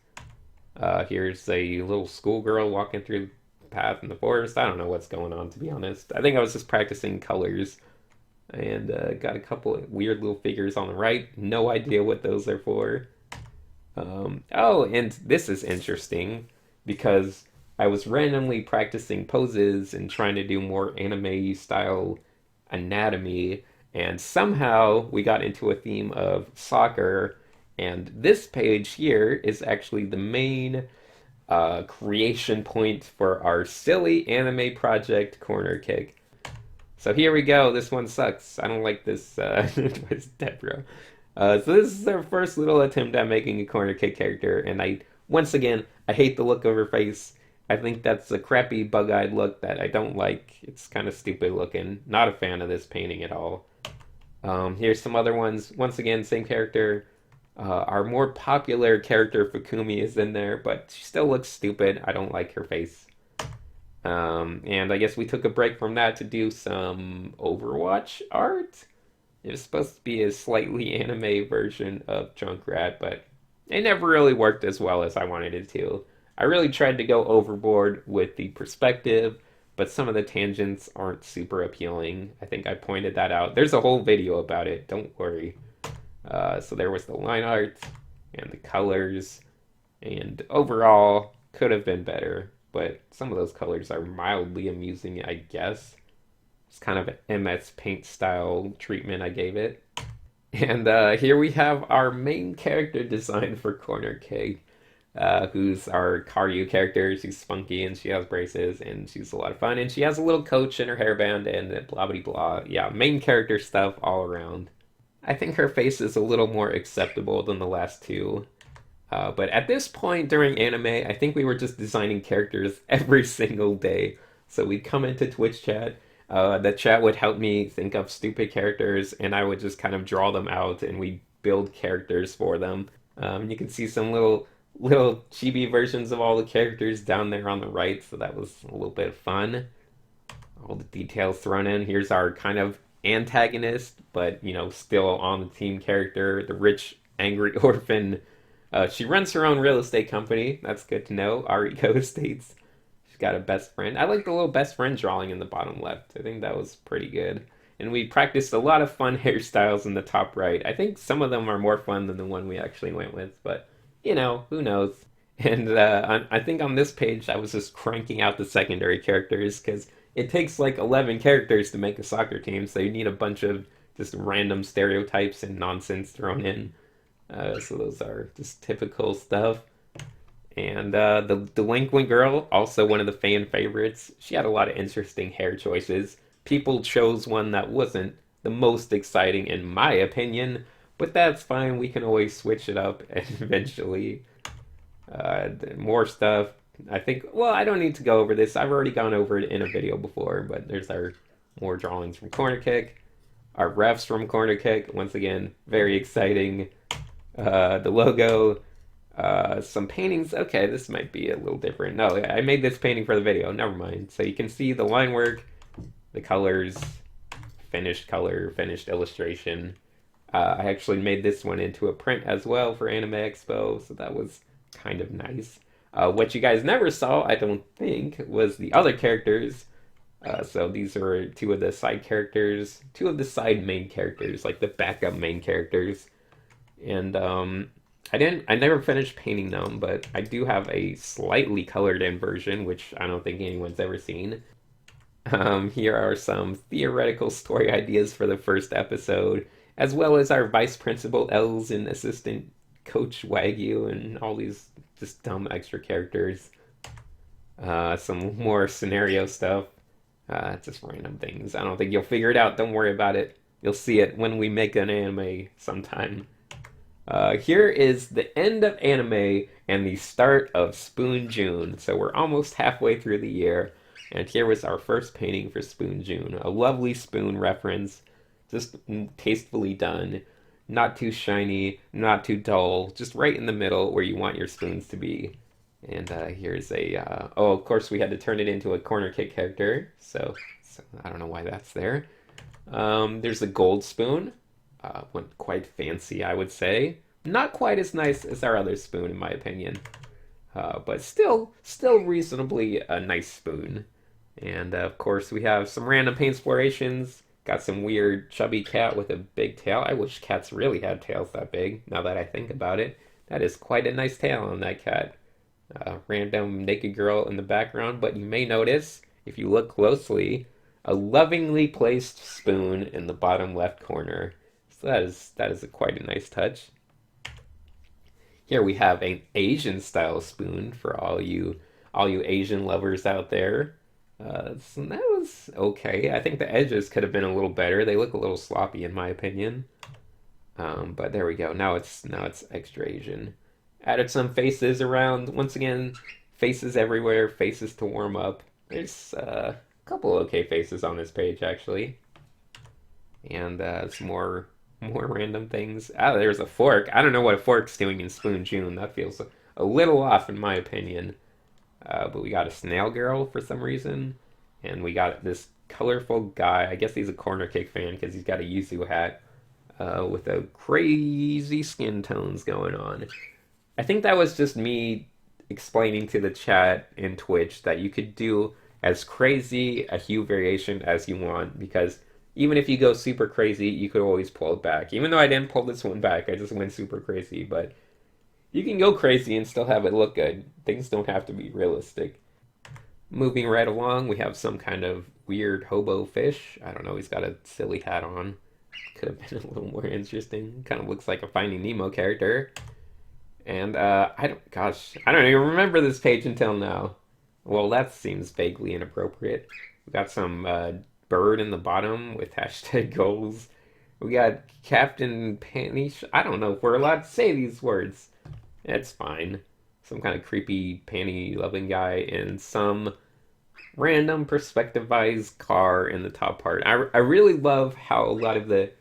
A: Here's a little schoolgirl walking through the path in the forest. I don't know what's going on, to be honest. I think I was just practicing colors and got a couple of weird little figures on the right. No idea what those are for. Oh, and this is interesting because I was randomly practicing poses and trying to do more anime style anatomy, and somehow we got into a theme of soccer. And this page here is actually the main creation point for our silly anime project Corner Kick. So here we go. This one sucks. I don't like this twist, Deborah. So this is our first little attempt at making a corner kick character, and once again, I hate the look of her face. I think that's a crappy bug-eyed look that I don't like. It's kind of stupid looking. Not a fan of this painting at all. Here's some other ones. Once again, same character. Our more popular character, Fukumi, is in there, but she still looks stupid. I don't like her face. And I guess we took a break from that to do some Overwatch art. It was supposed to be a slightly anime version of Junkrat, but it never really worked as well as I wanted it to. I really tried to go overboard with the perspective, but some of the tangents aren't super appealing. I think I pointed that out. There's a whole video about it, don't worry. So there was the line art and the colors, and overall could have been better, but some of those colors are mildly amusing, I guess. It's kind of an MS Paint style treatment I gave it. And here we have our main character design for Corner Cake, who's our Karyu character. She's spunky and she has braces and she's a lot of fun. And she has a little coach in her hairband and blah blah blah. Yeah, main character stuff all around. I think her face is a little more acceptable than the last two. But at this point during anime, I think we were just designing characters every single day. So we'd come into Twitch chat. The chat would help me think of stupid characters, and I would just kind of draw them out, and we build characters for them. You can see some little chibi versions of all the characters down there on the right, so that was a little bit of fun. All the details thrown in. Here's our kind of antagonist, but still on the team character, the rich, angry orphan. She runs her own real estate company. That's good to know. Ariko Estates. She's got a best friend. I like the little best friend drawing in the bottom left. I think that was pretty good. And we practiced a lot of fun hairstyles in the top right. I think some of them are more fun than the one we actually went with, but who knows? And I think on this page I was just cranking out the secondary characters because it takes like 11 characters to make a soccer team, so you need a bunch of just random stereotypes and nonsense thrown in. So those are just typical stuff. And the delinquent girl, also one of the fan favorites. She had a lot of interesting hair choices. People chose one that wasn't the most exciting in my opinion, but that's fine. We can always switch it up eventually. More stuff. I think, well, I don't need to go over this. I've already gone over it in a video before, but there's our more drawings from Corner Kick. Our refs from Corner Kick. Once again, very exciting. The logo. Some paintings. Okay, this might be a little different. No, I made this painting for the video. Never mind. So you can see the line work, the colors, finished color, finished illustration. I actually made this one into a print as well for Anime Expo, so that was kind of nice. What you guys never saw, I don't think, was the other characters. So these are two of the side characters, two of the side main characters, like the backup main characters. And I never finished painting them, but I do have a slightly colored in version, which I don't think anyone's ever seen. Here are some theoretical story ideas for the first episode, as well as our vice principal Els and assistant coach Wagyu and all these just dumb extra characters. Some more scenario stuff. Just random things. I don't think you'll figure it out. Don't worry about it. You'll see it when we make an anime sometime. Here is the end of anime and the start of Spoon June. So we're almost halfway through the year. And here was our first painting for Spoon June. A lovely spoon reference. Just tastefully done. Not too shiny, not too dull. Just right in the middle where you want your spoons to be. And here's oh, of course we had to turn it into a Corner Kick character. So I don't know why that's there. There's a gold spoon. Went quite fancy, I would say. Not quite as nice as our other spoon, in my opinion. But still reasonably a nice spoon. And of course we have some random paint explorations. Got some weird chubby cat with a big tail. I wish cats really had tails that big, now that I think about it. That is quite a nice tail on that cat. Random naked girl in the background, but you may notice, if you look closely, a lovingly placed spoon in the bottom left corner. So that is quite a nice touch. Here we have an Asian style spoon for all you Asian lovers out there. So that was okay. I think the edges could have been a little better. They look a little sloppy in my opinion. But there we go. Now it's extra Asian. Added some faces around. Once again, faces everywhere. Faces to warm up. There's a couple okay faces on this page actually, and some more random things. Ah, there's a fork. I don't know what a fork's doing in Spoon June. That feels a little off in my opinion. But we got a snail girl for some reason, and we got this colorful guy. I guess he's a corner kick fan because he's got a Yuzu hat with a crazy skin tones going on. I think that was just me explaining to the chat in Twitch that you could do as crazy a hue variation as you want because even if you go super crazy, you could always pull it back. Even though I didn't pull this one back, I just went super crazy, but you can go crazy and still have it look good. Things don't have to be realistic. Moving right along, we have some kind of weird hobo fish. I don't know, he's got a silly hat on. Could have been a little more interesting. Kind of looks like a Finding Nemo character. And I don't even remember this page until now. Well, that seems vaguely inappropriate. We got some bird in the bottom with hashtag goals. We got Captain Panty. I don't know if we're allowed to say these words. It's fine. Some kind of creepy panty loving guy and some random perspectivized car in the top part. I really love how a lot of the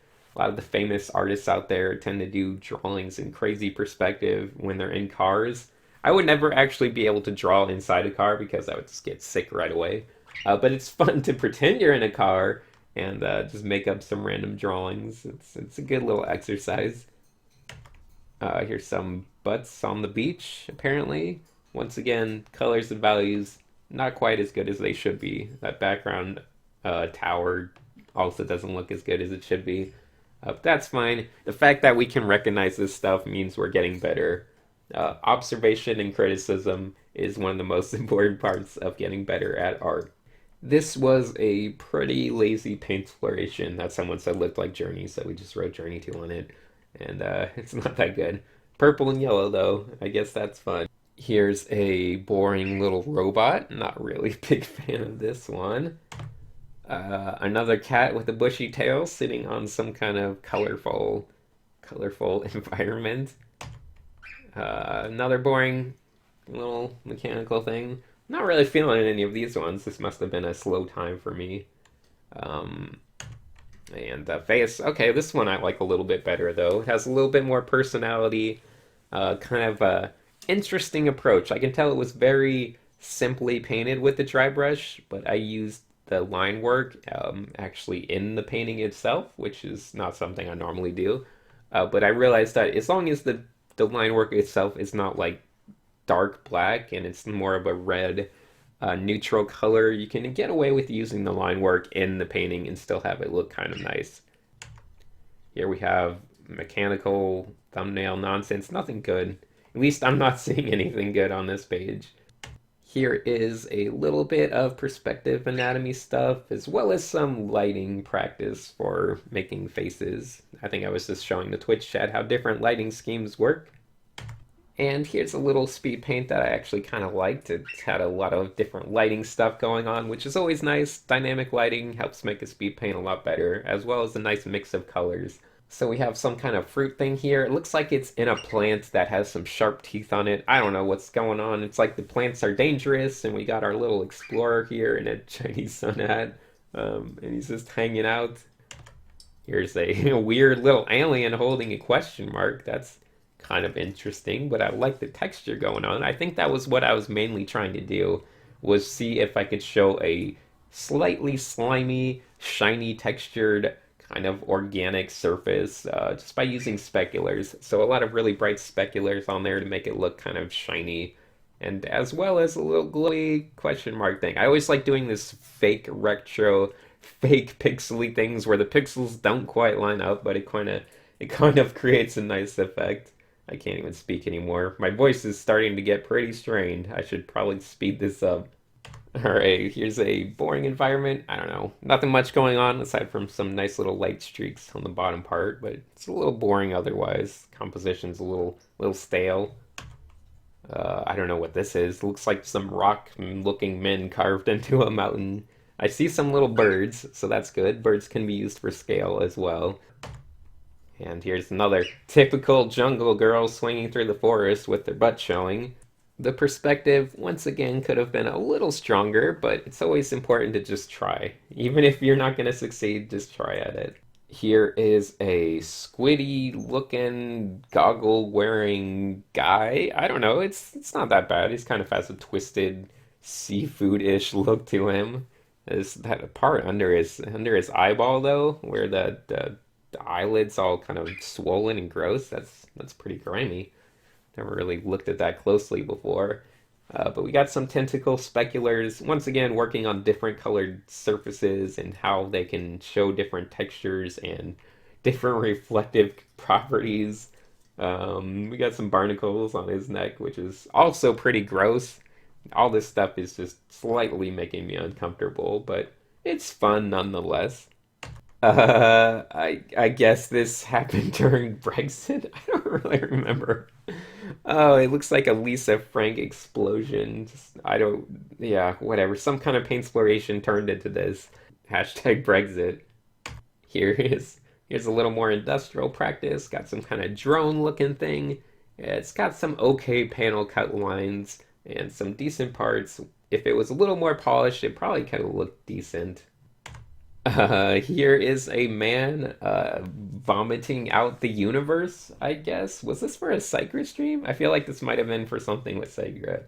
A: famous artists out there tend to do drawings in crazy perspective when they're in cars. I would never actually be able to draw inside a car because I would just get sick right away. But it's fun to pretend you're in a car and just make up some random drawings. It's a good little exercise. Here's some butts on the beach, apparently. Once again, colors and values not quite as good as they should be. That background tower also doesn't look as good as it should be. But that's fine. The fact that we can recognize this stuff means we're getting better. Observation and criticism is one of the most important parts of getting better at art. This was a pretty lazy paint exploration that someone said looked like Journey, so we just wrote Journey 2 on it. And it's not that good. Purple and yellow, though. I guess that's fun. Here's a boring little robot. Not really a big fan of this one. Another cat with a bushy tail sitting on some kind of colorful environment. Another boring little mechanical thing. Not really feeling any of these ones. This must have been a slow time for me. Um, and Face, okay, this one I like a little bit better though. It has a little bit more personality, kind of a interesting approach. I can tell it was very simply painted with the dry brush, but I used the line work actually in the painting itself, which is not something I normally do. But I realized that as long as the line work itself is not like dark black and it's more of a red neutral color, you can get away with using the line work in the painting and still have it look kind of nice. Here we have mechanical thumbnail nonsense, nothing good. At least I'm not seeing anything good on this page. Here is a little bit of perspective anatomy stuff, as well as some lighting practice for making faces. I think I was just showing the Twitch chat how different lighting schemes work. And here's a little speed paint that I actually kind of liked. It had a lot of different lighting stuff going on, which is always nice. Dynamic lighting helps make a speed paint a lot better, as well as a nice mix of colors. So we have some kind of fruit thing here. It looks like it's in a plant that has some sharp teeth on it. I don't know what's going on. It's like the plants are dangerous, and we got our little explorer here in a Chinese sun hat, and he's just hanging out. Here's a weird little alien holding a question mark. That's kind of interesting, but I like the texture going on. I think that was what I was mainly trying to do, was see if I could show a slightly slimy, shiny textured kind of organic surface just by using speculars. So a lot of really bright speculars on there to make it look kind of shiny, and as well as a little glowy question mark thing. I always like doing this fake retro, fake pixely things where the pixels don't quite line up, but it kind of creates a nice effect. I can't even speak anymore. My voice is starting to get pretty strained. I should probably speed this up. Alright, here's a boring environment. I don't know. Nothing much going on aside from some nice little light streaks on the bottom part, but it's a little boring otherwise. Composition's a little stale. I don't know what this is. Looks like some rock-looking men carved into a mountain. I see some little birds, so that's good. Birds can be used for scale as well. And here's another typical jungle girl swinging through the forest with their butt showing. The perspective, once again, could have been a little stronger, but it's always important to just try. Even if you're not going to succeed, just try at it. Here is a squiddy looking goggle wearing guy. I don't know, it's not that bad. He's kind of has a twisted seafood-ish look to him. There's that part under his eyeball though, where the eyelids all kind of swollen and gross. That's pretty grimy. Never really looked at that closely before. But we got some tentacle speculars, once again working on different colored surfaces and how they can show different textures and different reflective properties. We got some barnacles on his neck, which is also pretty gross. All this stuff is just slightly making me uncomfortable, but it's fun nonetheless. I guess this happened during Brexit. I don't really remember. Oh, it looks like a Lisa Frank explosion. Just, I don't, yeah, whatever. Some kind of paint exploration turned into this. Hashtag Brexit. Here's a little more industrial practice. Got some kind of drone looking thing. It's got some okay panel cut lines and some decent parts. If it was a little more polished, it probably could have looked decent. Here is a man vomiting out the universe, I guess. Was this for a Psycher stream? I feel like this might have been for something with Psycher.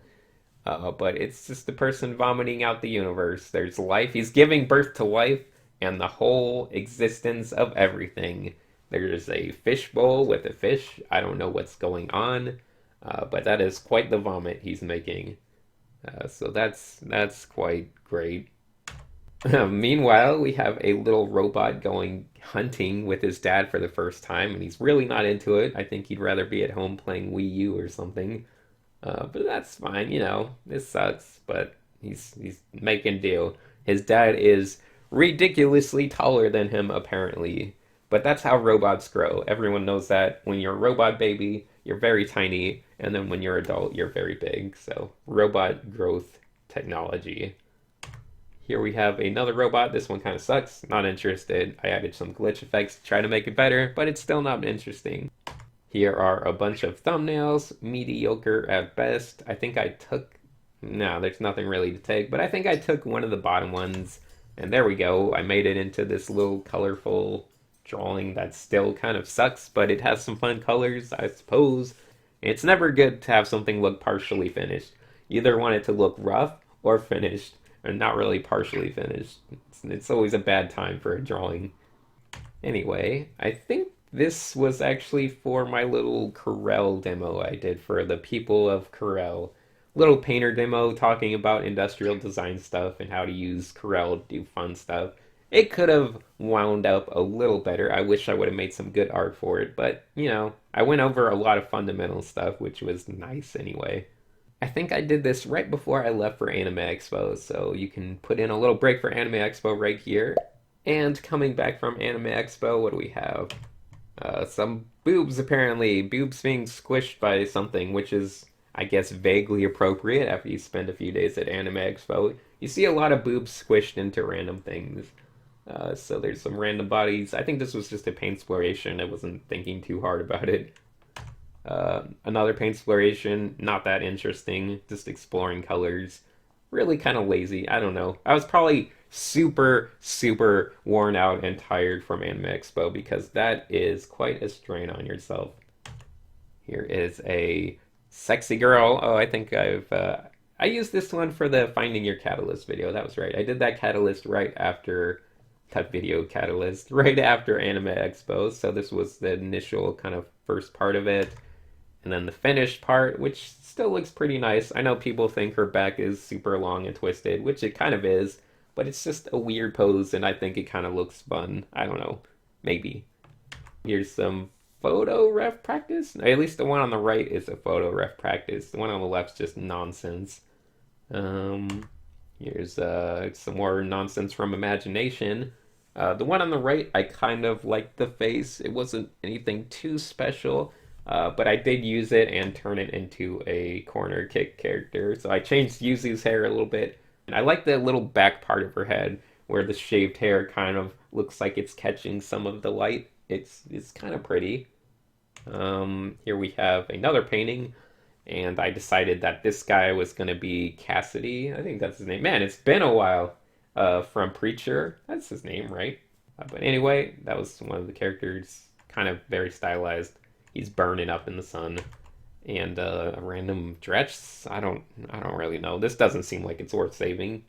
A: But it's just the person vomiting out the universe. There's life. He's giving birth to life and the whole existence of everything. There's a fishbowl with a fish. I don't know what's going on, but that is quite the vomit he's making. So that's quite great. Meanwhile, we have a little robot going hunting with his dad for the first time, and he's really not into it. I think he'd rather be at home playing Wii U or something. But that's fine, you know. This sucks, but he's making do. His dad is ridiculously taller than him, apparently. But that's how robots grow. Everyone knows that. When you're a robot baby, you're very tiny, and then when you're adult, you're very big. So, robot growth technology. Here we have another robot. This one kind of sucks. Not interested. I added some glitch effects to try to make it better, but it's still not interesting. Here are a bunch of thumbnails, mediocre at best. I think I took, no, there's nothing really to take, but I think I took one of the bottom ones, and there we go. I made it into this little colorful drawing that still kind of sucks, but it has some fun colors, I suppose. It's never good to have something look partially finished. You either want it to look rough or finished, and not really partially finished. It's always a bad time for a drawing. Anyway, I think this was actually for my little Corel demo I did for the people of Corel. Little painter demo talking about industrial design stuff and how to use Corel to do fun stuff. It could have wound up a little better. I wish I would have made some good art for it, but you know, I went over a lot of fundamental stuff, which was nice anyway. I think I did this right before I left for Anime Expo, so you can put in a little break for Anime Expo right here. And coming back from Anime Expo, what do we have? Some boobs, apparently. Boobs being squished by something, which is, I guess, vaguely appropriate after you spend a few days at Anime Expo. You see a lot of boobs squished into random things. So there's some random bodies. I think this was just a paint exploration. I wasn't thinking too hard about it. Another paint exploration, not that interesting, just exploring colors. Really kind of lazy, I don't know. I was probably super, super worn out and tired from Anime Expo because that is quite a strain on yourself. Here is a sexy girl. Oh, I think I used this one for the Finding Your Catalyst video. That was right. I did that catalyst right after that video catalyst, right after Anime Expo. So this was the initial kind of first part of it. And then the finished part, which still looks pretty nice. I know people think her back is super long and twisted, which it kind of is, but it's just a weird pose, and I think it kind of looks fun. I don't know. Maybe. Here's some photo ref practice. At least the one on the right is a photo ref practice. The one on the left's just nonsense. Um, Here's some more nonsense from imagination. The one on the right, I kind of liked the face. It wasn't anything too special. But I did use it and turn it into a corner kick character. So I changed Yuzu's hair a little bit. And I like the little back part of her head where the shaved hair kind of looks like it's catching some of the light. It's kind of pretty. Here we have another painting, and I decided that this guy was going to be Cassidy. I think that's his name. Man, it's been a while. From Preacher. That's his name, right? But anyway, that was one of the characters, kind of very stylized. He's burning up in the sun, and a random Dretch. I don't really know. This doesn't seem like it's worth saving.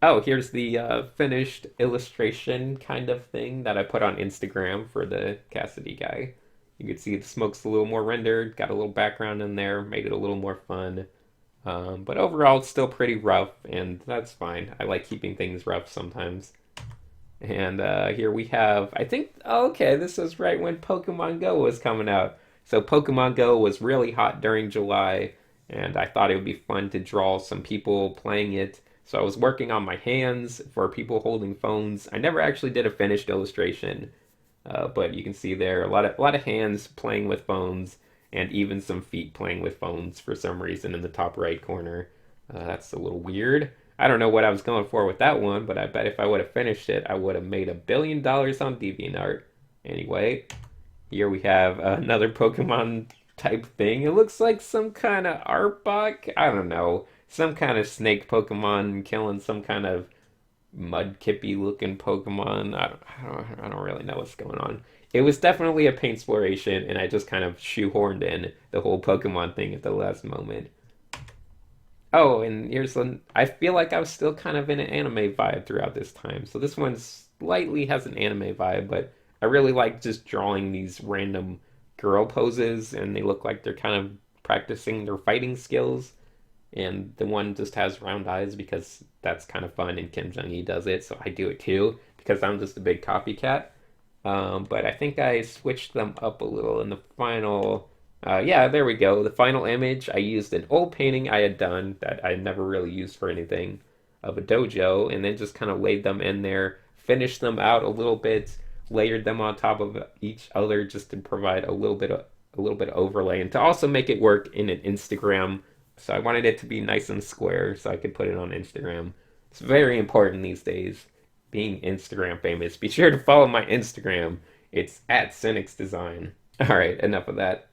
A: Oh, here's the finished illustration kind of thing that I put on Instagram for the Cassidy guy. You can see the smoke's a little more rendered, got a little background in there, made it a little more fun. But overall, it's still pretty rough, and that's fine. I like keeping things rough sometimes. And here we have, I think, oh, okay, this was right when Pokemon Go was coming out. So Pokemon Go was really hot during July, and I thought it would be fun to draw some people playing it. So I was working on my hands for people holding phones. I never actually did a finished illustration, but you can see there a lot of hands playing with phones, and even some feet playing with phones for some reason in the top right corner. That's a little weird. I don't know what I was going for with that one, but I bet if I would have finished it, I would have made $1 billion on DeviantArt. Anyway, here we have another Pokemon type thing. It looks like some kind of Arbok. I don't know. Some kind of snake Pokemon killing some kind of Mudkippy looking Pokemon. I don't really know what's going on. It was definitely a paint exploration, and I just kind of shoehorned in the whole Pokemon thing at the last moment. Oh, and here's one. I feel like I was still kind of in an anime vibe throughout this time. So this one slightly has an anime vibe, but I really like just drawing these random girl poses, and they look like they're kind of practicing their fighting skills. And the one just has round eyes because that's kind of fun, and Kim Jong-un does it, so I do it too because I'm just a big copycat. But I think I switched them up a little in the final. Yeah, there we go. The final image, I used an old painting I had done that I never really used for anything of a dojo, and then just kind of laid them in there, finished them out a little bit, layered them on top of each other just to provide a little bit of overlay, and to also make it work in an Instagram. So I wanted it to be nice and square so I could put it on Instagram. It's very important these days, being Instagram famous. Be sure to follow my Instagram. It's at Cynics Design. All right, enough of that.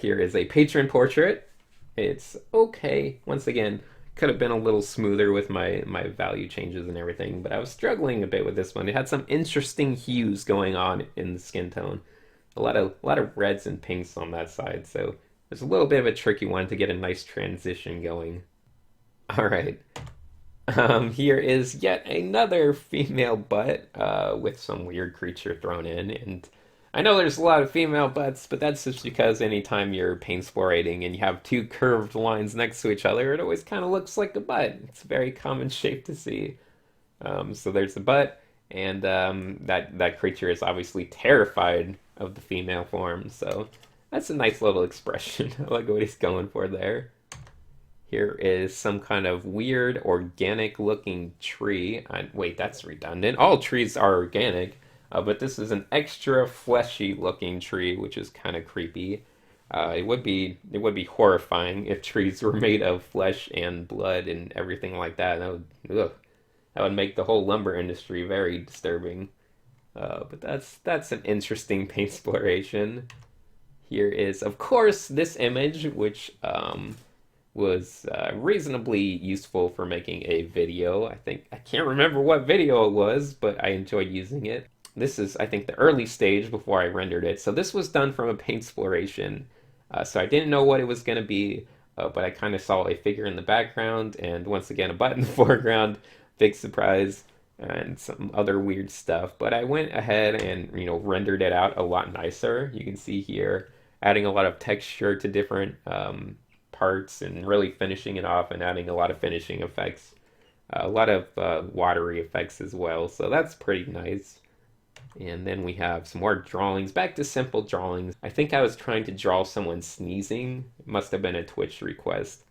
A: Here is a patron portrait. It's okay. Once again, could have been a little smoother with my value changes and everything, but I was struggling a bit with this one. It had some interesting hues going on in the skin tone. A lot of reds and pinks on that side, so it's a little bit of a tricky one to get a nice transition going. All right. Here is yet another female butt with some weird creature thrown in. And I know there's a lot of female butts, but that's just because anytime you're paint explorating and you have two curved lines next to each other, it always kind of looks like a butt. It's a very common shape to see. So there's the butt, and that creature is obviously terrified of the female form. So that's a nice little expression. I like what he's going for there. Here is some kind of weird organic looking tree. Wait, that's redundant. All trees are organic, but this is an extra fleshy looking tree, which is kind of creepy. It would be horrifying if trees were made of flesh and blood and everything like that. Ugh, that would make the whole lumber industry very disturbing. But that's an interesting paint exploration. Here is, of course, this image, which was reasonably useful for making a video. I can't remember what video it was, but I enjoyed using it. This is, I think, the early stage before I rendered it. So this was done from a paint exploration. So I didn't know what it was going to be, but I kind of saw a figure in the background, and once again, a butt in the foreground. Big surprise, and some other weird stuff. But I went ahead and, rendered it out a lot nicer. You can see here, adding a lot of texture to different parts and really finishing it off and adding a lot of finishing effects. A lot of watery effects as well, so that's pretty nice. And then we have some more drawings, back to simple drawings. I think I was trying to draw someone sneezing. It must have been a Twitch request.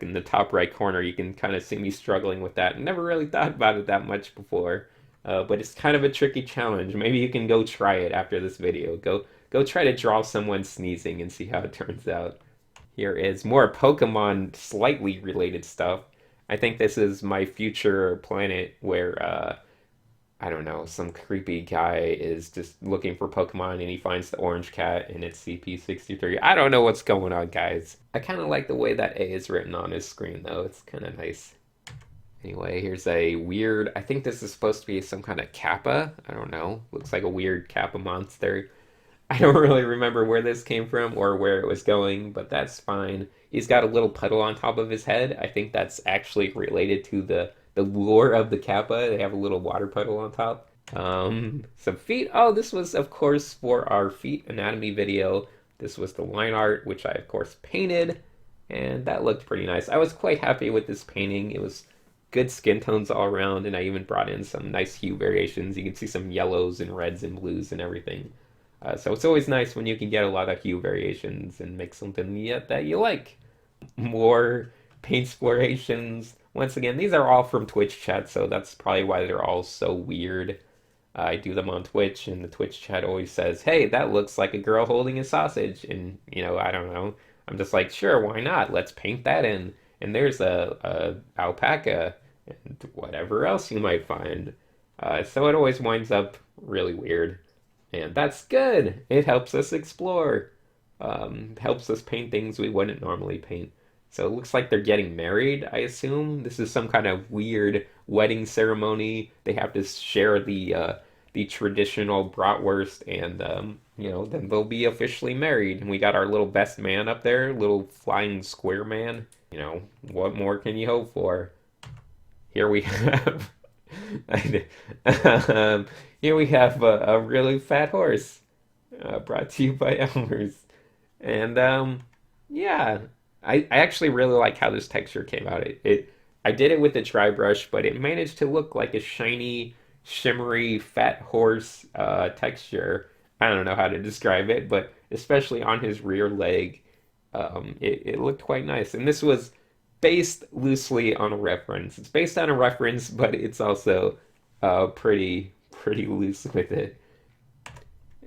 A: In the top right corner, you can kind of see me struggling with that. Never really thought about it that much before, but it's kind of a tricky challenge. Maybe you can go try it after this video. Go go try to draw someone sneezing and see how it turns out. Here is more Pokemon slightly related stuff. I think this is my future planet where I don't know, some creepy guy is just looking for Pokemon and he finds the orange cat and it's CP63. I don't know what's going on, guys. I kind of like the way that A is written on his screen, though. It's kind of nice. Anyway, here's a weird, I think this is supposed to be some kind of Kappa. I don't know. Looks like a weird Kappa monster. I don't really remember where this came from or where it was going, but that's fine. He's got a little puddle on top of his head. I think that's actually related to the lure of the Kappa. They have a little water puddle on top. Some feet. Oh, this was, of course, for our feet anatomy video. This was the line art, which I, of course, painted, and that looked pretty nice. I was quite happy with this painting. It was good skin tones all around, and I even brought in some nice hue variations. You can see some yellows and reds and blues and everything. So it's always nice when you can get a lot of hue variations and make something that you like. More paint explorations. Once again, these are all from Twitch chat, so that's probably why they're all so weird. I do them on Twitch, and the Twitch chat always says, "Hey, that looks like a girl holding a sausage." And, I don't know. I'm just like, sure, why not? Let's paint that in. And there's a alpaca and whatever else you might find. So it always winds up really weird. And that's good. It helps us explore. Helps us paint things we wouldn't normally paint. So it looks like they're getting married, I assume. This is some kind of weird wedding ceremony. They have to share the traditional bratwurst, and then they'll be officially married. And we got our little best man up there, little flying square man. What more can you hope for? Here we have um, here we have a really fat horse, brought to you by Elmer's. And yeah, I actually really like how this texture came out. I did it with the dry brush, but it managed to look like a shiny, shimmery, fat horse texture. I don't know how to describe it, but especially on his rear leg, it looked quite nice. And this was based loosely on a reference. It's based on a reference, but it's also pretty loose with it.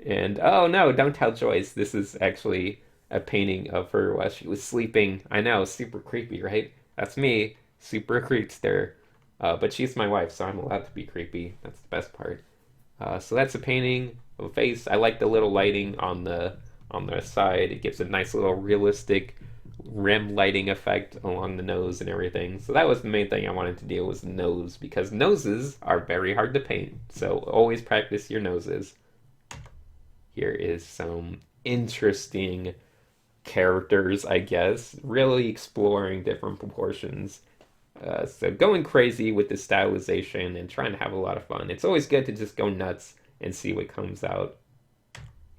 A: And oh no, don't tell Joyce. This is actually a painting of her while she was sleeping. I know, super creepy, right? That's me, super creepster. But she's my wife, so I'm allowed to be creepy. That's the best part. So that's a painting of a face. I like the little lighting on the side. It gives a nice little realistic rim lighting effect along the nose and everything. So that was the main thing I wanted to do was the nose because noses are very hard to paint. So always practice your noses. Here is some interesting characters, I guess, really exploring different proportions. So going crazy with the stylization and trying to have a lot of fun. It's always good to just go nuts and see what comes out.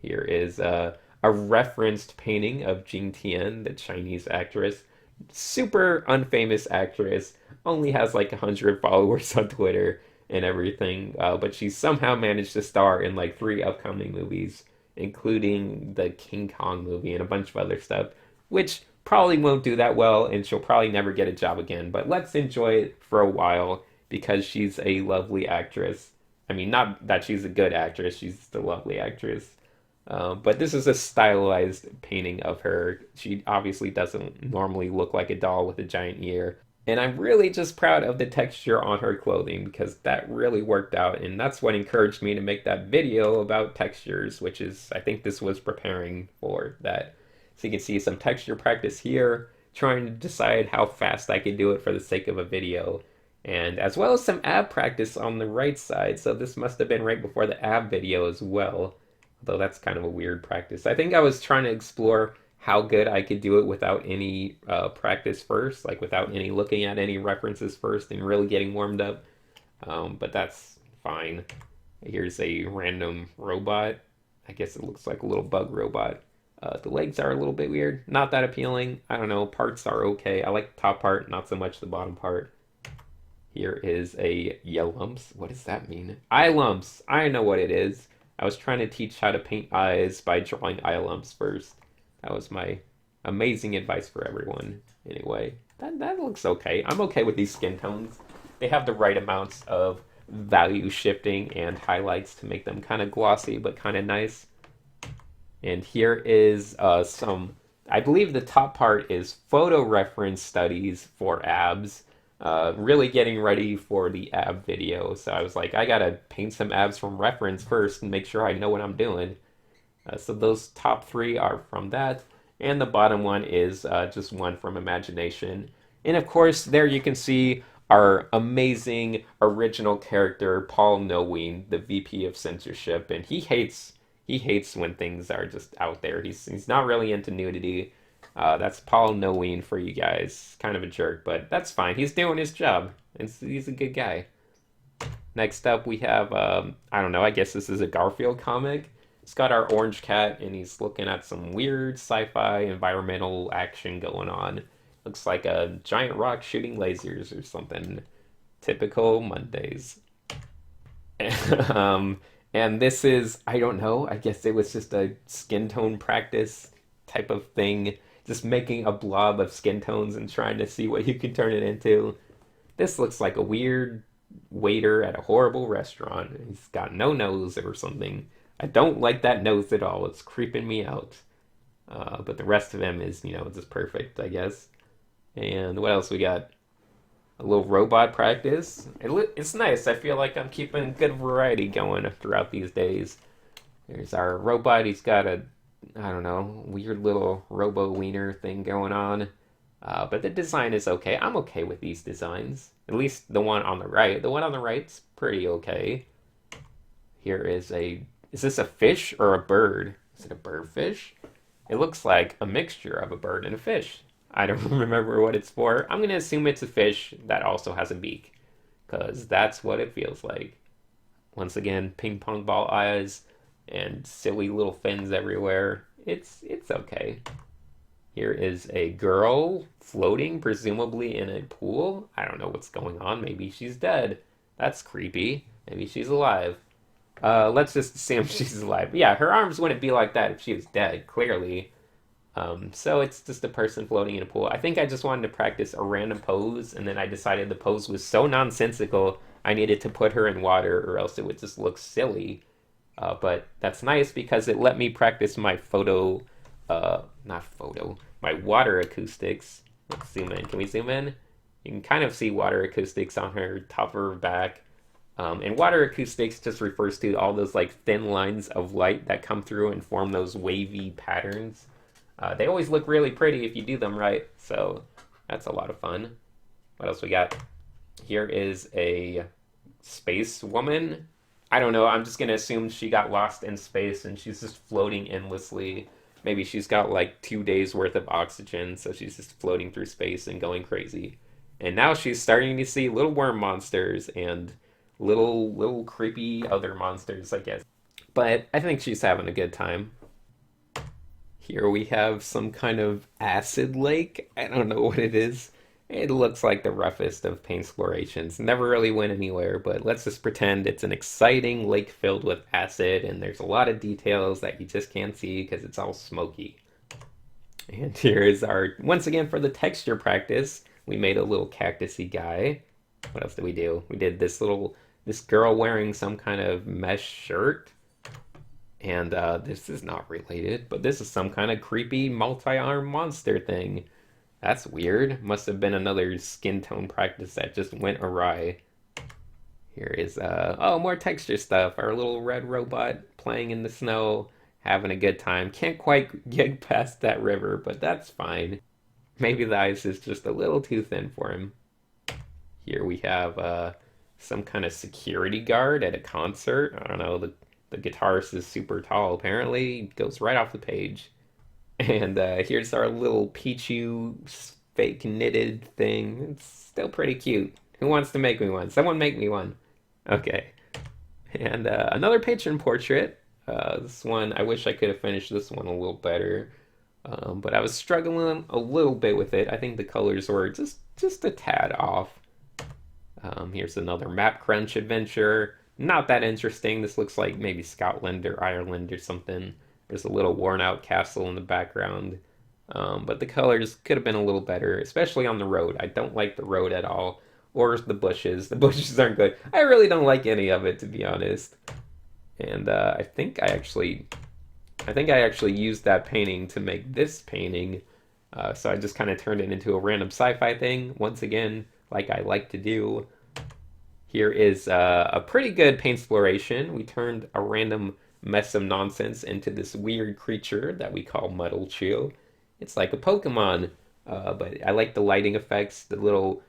A: Here is a referenced painting of Jing Tian, the Chinese actress. Super unfamous actress, only has like 100 followers on Twitter and everything, but she somehow managed to star in like 3 upcoming movies, including the King Kong movie and a bunch of other stuff, which probably won't do that well, and she'll probably never get a job again. But let's enjoy it for a while because she's a lovely actress. I mean, not that she's a good actress, she's just a lovely actress. But this is a stylized painting of her. She obviously doesn't normally look like a doll with a giant ear. And I'm really just proud of the texture on her clothing because that really worked out. And that's what encouraged me to make that video about textures, which is, I think this was preparing for that. So you can see some texture practice here, trying to decide how fast I could do it for the sake of a video. And as well as some ab practice on the right side. So this must have been right before the ab video as well. Although that's kind of a weird practice. I think I was trying to explore how good I could do it without any practice first, like without any looking at any references first and really getting warmed up. But that's fine. Here's a random robot. I guess it looks like a little bug robot. The legs are a little bit weird. Not that appealing. I don't know. Parts are okay. I like the top part, not so much the bottom part. Here is a yellow lumps. What does that mean? Eye lumps. I know what it is. I was trying to teach how to paint eyes by drawing eye lumps first. That was my amazing advice for everyone. Anyway, that looks okay. I'm okay with these skin tones. They have the right amounts of value shifting and highlights to make them kind of glossy but kind of nice. And here is I believe the top part is photo reference studies for abs. Really getting ready for the ab video. So I was like, I gotta paint some abs from reference first and make sure I know what I'm doing. So those top three are from that. And the bottom one is just one from imagination. And of course, there you can see our amazing original character, Paul Noween, the VP of censorship, and he hates when things are just out there. He's not really into nudity. That's Paul Noween for you guys. Kind of a jerk, but that's fine. He's doing his job. He's a good guy. Next up, we have I don't know. I guess this is a Garfield comic. It's got our orange cat, and he's looking at some weird sci-fi environmental action going on. Looks like a giant rock shooting lasers or something. Typical Mondays. um, and this is, I don't know, I guess it was just a skin tone practice type of thing. Just making a blob of skin tones and trying to see what you can turn it into. This looks like a weird waiter at a horrible restaurant. He's got no nose or something. I don't like that nose at all. It's creeping me out. But the rest of him is, just perfect, I guess. And what else we got? A little robot practice. It's nice. I feel like I'm keeping good variety going throughout these days. There's our robot. He's got I don't know, weird little robo wiener thing going on. But the design is okay. I'm okay with these designs. At least the one on the right. The one on the right's pretty okay. Here is this a fish or a bird? Is it a birdfish? It looks like a mixture of a bird and a fish. I don't remember what it's for. I'm gonna assume it's a fish that also has a beak, because that's what it feels like. Once again, ping pong ball eyes and silly little fins everywhere. It's okay. Here is a girl floating, presumably in a pool. I don't know what's going on. Maybe she's dead. That's creepy. Maybe she's alive. Let's just assume she's alive. But yeah, her arms wouldn't be like that if she was dead, clearly. So it's just a person floating in a pool. I think I just wanted to practice a random pose, and then I decided the pose was so nonsensical I needed to put her in water, or else it would just look silly. But that's nice because it let me practice my not photo, my water acoustics. Let's zoom in. Can we zoom in? You can kind of see water acoustics on her top of her back. And water acoustics just refers to all those like thin lines of light that come through and form those wavy patterns. They always look really pretty if you do them right, so that's a lot of fun. What else we got? Here is a space woman. I don't know, I'm just gonna assume she got lost in space and she's just floating endlessly. Maybe she's got like 2 days worth of oxygen, so she's just floating through space and going crazy. And now she's starting to see little worm monsters and little creepy other monsters, I guess. But I think she's having a good time. Here we have some kind of acid lake. I don't know what it is. It looks like the roughest of paint explorations. Never really went anywhere, but let's just pretend it's an exciting lake filled with acid, and there's a lot of details that you just can't see because it's all smoky. And here is our, once again for the texture practice, we made a little cactusy guy. What else did we do? We did this girl wearing some kind of mesh shirt. And this is not related, but this is some kind of creepy multi-arm monster thing. That's weird. Must have been another skin tone practice that just went awry. Here is, oh, more texture stuff. Our little red robot playing in the snow, having a good time. Can't quite get past that river, but that's fine. Maybe the ice is just a little too thin for him. Here we have some kind of security guard at a concert. I don't know, the guitarist is super tall, apparently. Goes right off the page. And here's our little Pichu fake knitted thing. It's still pretty cute. Who wants to make me one? Someone make me one. Okay. And another patron portrait. This one, I wish I could have finished this one a little better. But I was struggling a little bit with it. I think the colors were just a tad off. Here's another Map Crunch adventure. Not that interesting. This looks like maybe Scotland or Ireland or something. There's a little worn out castle in the background. But the colors could have been a little better, especially on the road. I don't like the road at all. Or the bushes. The bushes aren't good. I really don't like any of it, to be honest. And I think I actually I think I actually used that painting to make this painting. So I just kind of turned it into a random sci-fi thing. Once again, like I like to do. Here is a pretty good paint exploration. We turned a random mess of nonsense into this weird creature that we call Muddlechu. It's like a Pokemon, but I like the lighting effects, the little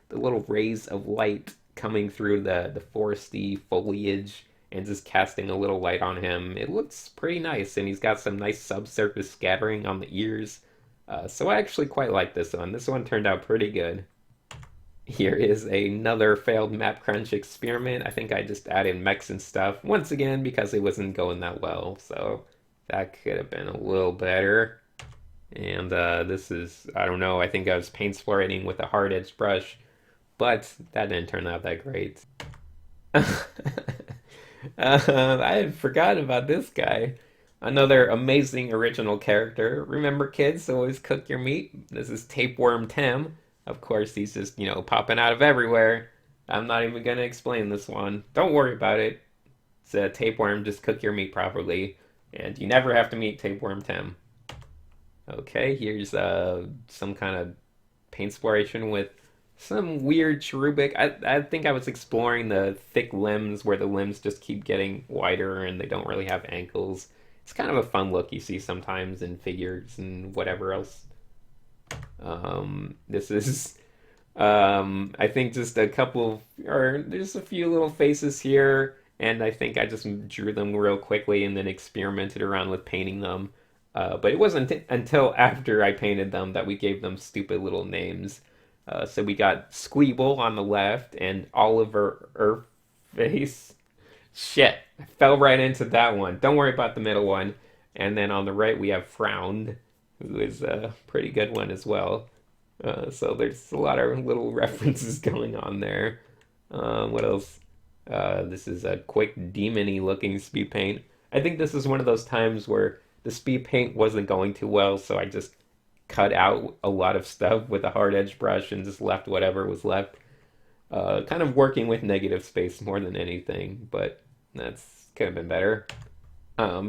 A: rays of light coming through the foresty foliage and just casting a little light on him. It looks pretty nice, and he's got some nice subsurface scattering on the ears. So I actually quite like this one. This one turned out pretty good. Here is another failed map crunch experiment. I think I just added mechs and stuff once again because it wasn't going that well. So that could have been a little better. And this is, I don't know, I think I was paint explorating with a hard edge brush, but that didn't turn out that great. I had forgotten about this guy. Another amazing original character. Remember, kids, always cook your meat. This is Tapeworm Tim. Of course, he's just, popping out of everywhere. I'm not even gonna explain this one. Don't worry about it. It's a tapeworm, just cook your meat properly. And you never have to meet Tapeworm Tim. Okay, here's some kind of paint exploration with some weird cherubic. I think I was exploring the thick limbs where the limbs just keep getting wider and they don't really have ankles. It's kind of a fun look you see sometimes in figures and whatever else. This is, I think just a couple, or there's a few little faces here, and I think I just drew them real quickly and then experimented around with painting them. But it wasn't until after I painted them that we gave them stupid little names. So we got Squeeble on the left and Oliver Earthface. Shit, I fell right into that one. Don't worry about the middle one. And then on the right we have Frowned, who is a pretty good one as well. So there's a lot of little references going on there. What else? This is a quick demony looking speed paint. I think this is one of those times where the speed paint wasn't going too well, so I just cut out a lot of stuff with a hard edge brush and just left whatever was left. Kind of working with negative space more than anything, but that's could have been better.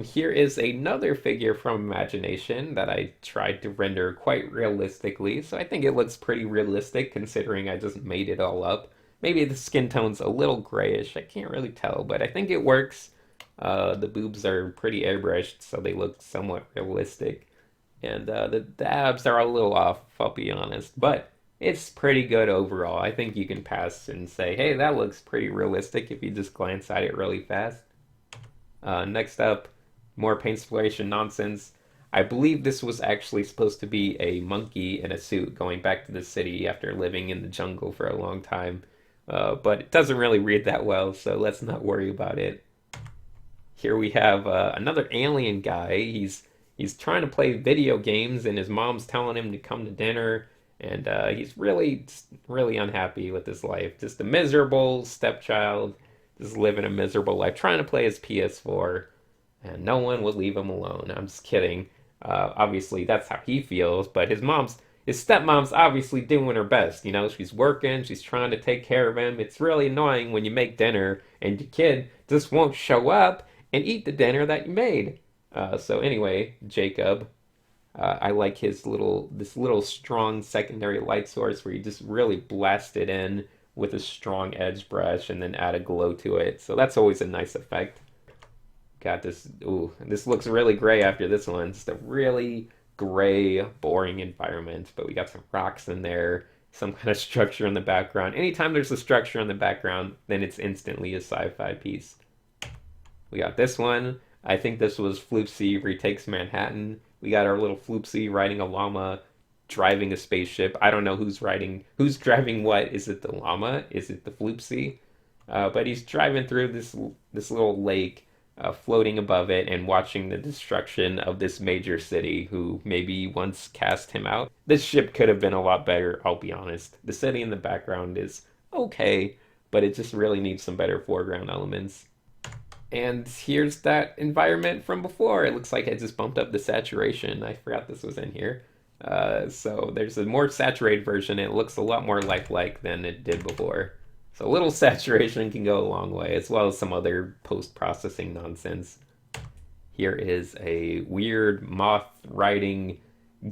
A: Here is another figure from Imagination that I tried to render quite realistically, so I think it looks pretty realistic considering I just made it all up. Maybe the skin tone's a little grayish, I can't really tell, but I think it works. The boobs are pretty airbrushed, so they look somewhat realistic. And the abs are a little off, I'll be honest, but it's pretty good overall. I think you can pass and say, hey, that looks pretty realistic if you just glance at it really fast. Next up, more paint exploration nonsense. I believe this was actually supposed to be a monkey in a suit going back to the city after living in the jungle for a long time. But it doesn't really read that well, so let's not worry about it. Here we have another alien guy. He's trying to play video games, and his mom's telling him to come to dinner, and he's really unhappy with his life. Just a miserable stepchild, just living a miserable life, trying to play his PS4, and no one would leave him alone. I'm just kidding. Obviously, that's how he feels, but his stepmom's obviously doing her best. She's working, she's trying to take care of him. It's really annoying when you make dinner and your kid just won't show up and eat the dinner that you made. So anyway, Jacob, I like this little strong secondary light source where you just really blast it in with a strong edge brush and then add a glow to it. So that's always a nice effect. Got this, ooh, this looks really gray after this one. Just a really gray, boring environment, but we got some rocks in there, some kind of structure in the background. Anytime there's a structure in the background, then it's instantly a sci-fi piece. We got this one. I think this was Floopsy retakes Manhattan. We got our little Floopsy riding a llama, driving a spaceship. I don't know who's driving what. Is it the llama? Is it the Floopsy? But he's driving through this little lake, floating above it and watching the destruction of this major city who maybe once cast him out. This ship could have been a lot better, I'll be honest. The city in the background is okay, but it just really needs some better foreground elements. And here's that environment from before. It looks like I just bumped up the saturation. I forgot this was in here. So there's a more saturated version. It looks a lot more lifelike than it did before. So a little saturation can go a long way, as well as some other post-processing nonsense. Here is a weird moth riding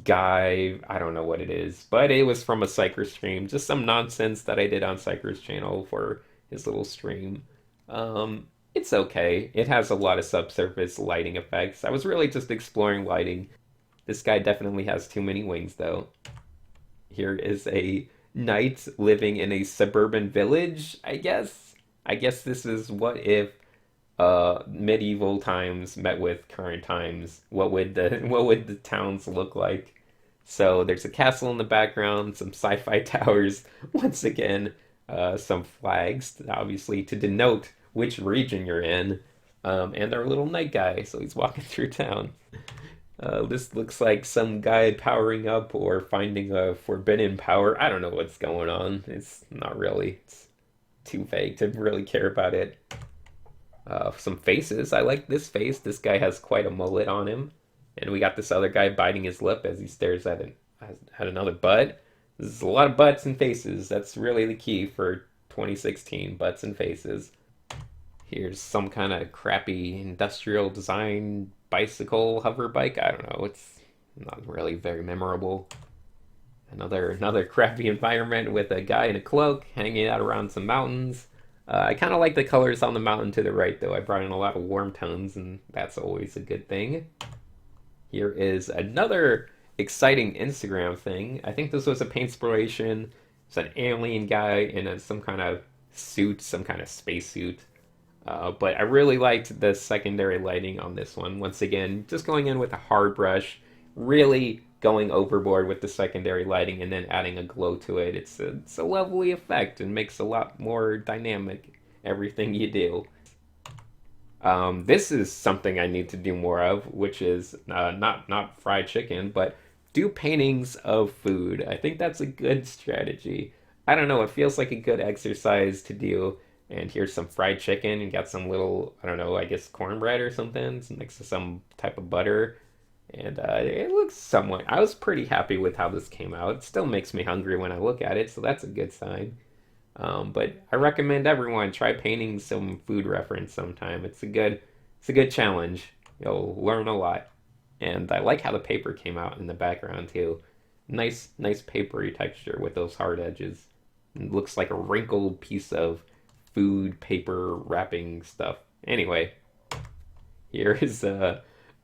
A: guy. I don't know what it is, but it was from a Psyker stream. Just some nonsense that I did on Psyker's channel for his little stream. It's okay. It has a lot of subsurface lighting effects. I was really just exploring lighting. This guy definitely has too many wings, though. Here is a knight living in a suburban village, I guess. I guess this is what if medieval times met with current times. What would the towns look like? So there's a castle in the background, some sci-fi towers. Once again, some flags, obviously to denote which region you're in. And our little knight guy, so he's walking through town. This looks like some guy powering up or finding a forbidden power. I don't know what's going on. It's not really. It's too vague to really care about it. Some faces. I like this face. This guy has quite a mullet on him. And we got this other guy biting his lip as he stares at another butt. There's a lot of butts and faces. That's really the key for 2016, butts and faces. Here's some kind of crappy industrial design bicycle hover bike. I don't know. It's not really very memorable. Another crappy environment with a guy in a cloak hanging out around some mountains. I kind of like the colors on the mountain to the right, though. I brought in a lot of warm tones, and that's always a good thing. Here is another exciting Instagram thing. I think this was a paint inspiration. It's an alien guy in some kind of suit, some kind of spacesuit. But I really liked the secondary lighting on this one. Once again, just going in with a hard brush, really going overboard with the secondary lighting and then adding a glow to it. It's a lovely effect and makes a lot more dynamic everything you do. This is something I need to do more of, which is not fried chicken, but do paintings of food. I think that's a good strategy. I don't know, it feels like a good exercise to do. And here's some fried chicken and got some little, I don't know, I guess cornbread or something next to some type of butter. And it looks somewhat, I was pretty happy with how this came out. It still makes me hungry when I look at it, so that's a good sign. But I recommend everyone try painting some food reference sometime. It's a good challenge. You'll learn a lot. And I like how the paper came out in the background too. Nice papery texture with those hard edges. It looks like a wrinkled piece of food paper wrapping stuff. Anyway, here is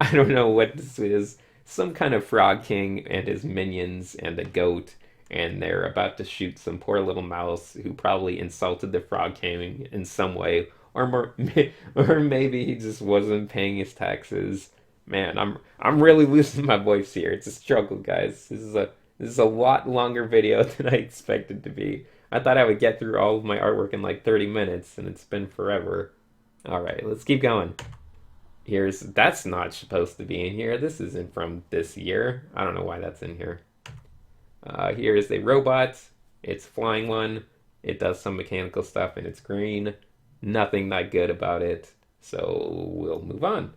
A: I don't know what this is. Some kind of frog king and his minions and a goat, and they're about to shoot some poor little mouse who probably insulted the frog king in some way, or more, or maybe he just wasn't paying his taxes. Man, I'm really losing my voice here. It's a struggle, guys. This is a lot longer video than I expected to be. I thought I would get through all of my artwork in like 30 minutes, and it's been forever. All right, let's keep going. That's not supposed to be in here. This isn't from this year. I don't know why that's in here. Here's a robot. It's a flying one. It does some mechanical stuff, and it's green. Nothing that good about it. So we'll move on.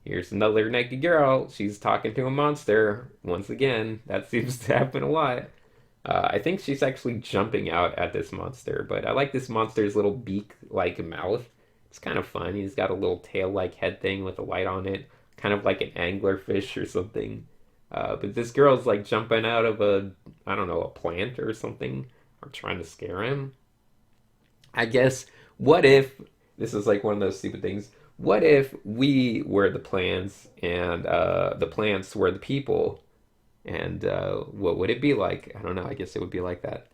A: Here's another naked girl. She's talking to a monster. Once again, that seems to happen a lot. I think she's actually jumping out at this monster, but I like this monster's little beak-like mouth. It's kind of fun. He's got a little tail-like head thing with a light on it, kind of like an anglerfish or something. But this girl's like jumping out of I don't know, a plant or something, or trying to scare him. I guess, what if, this is like one of those stupid things, what if we were the plants and the plants were the people? And what would it be like? I don't know. I guess it would be like that.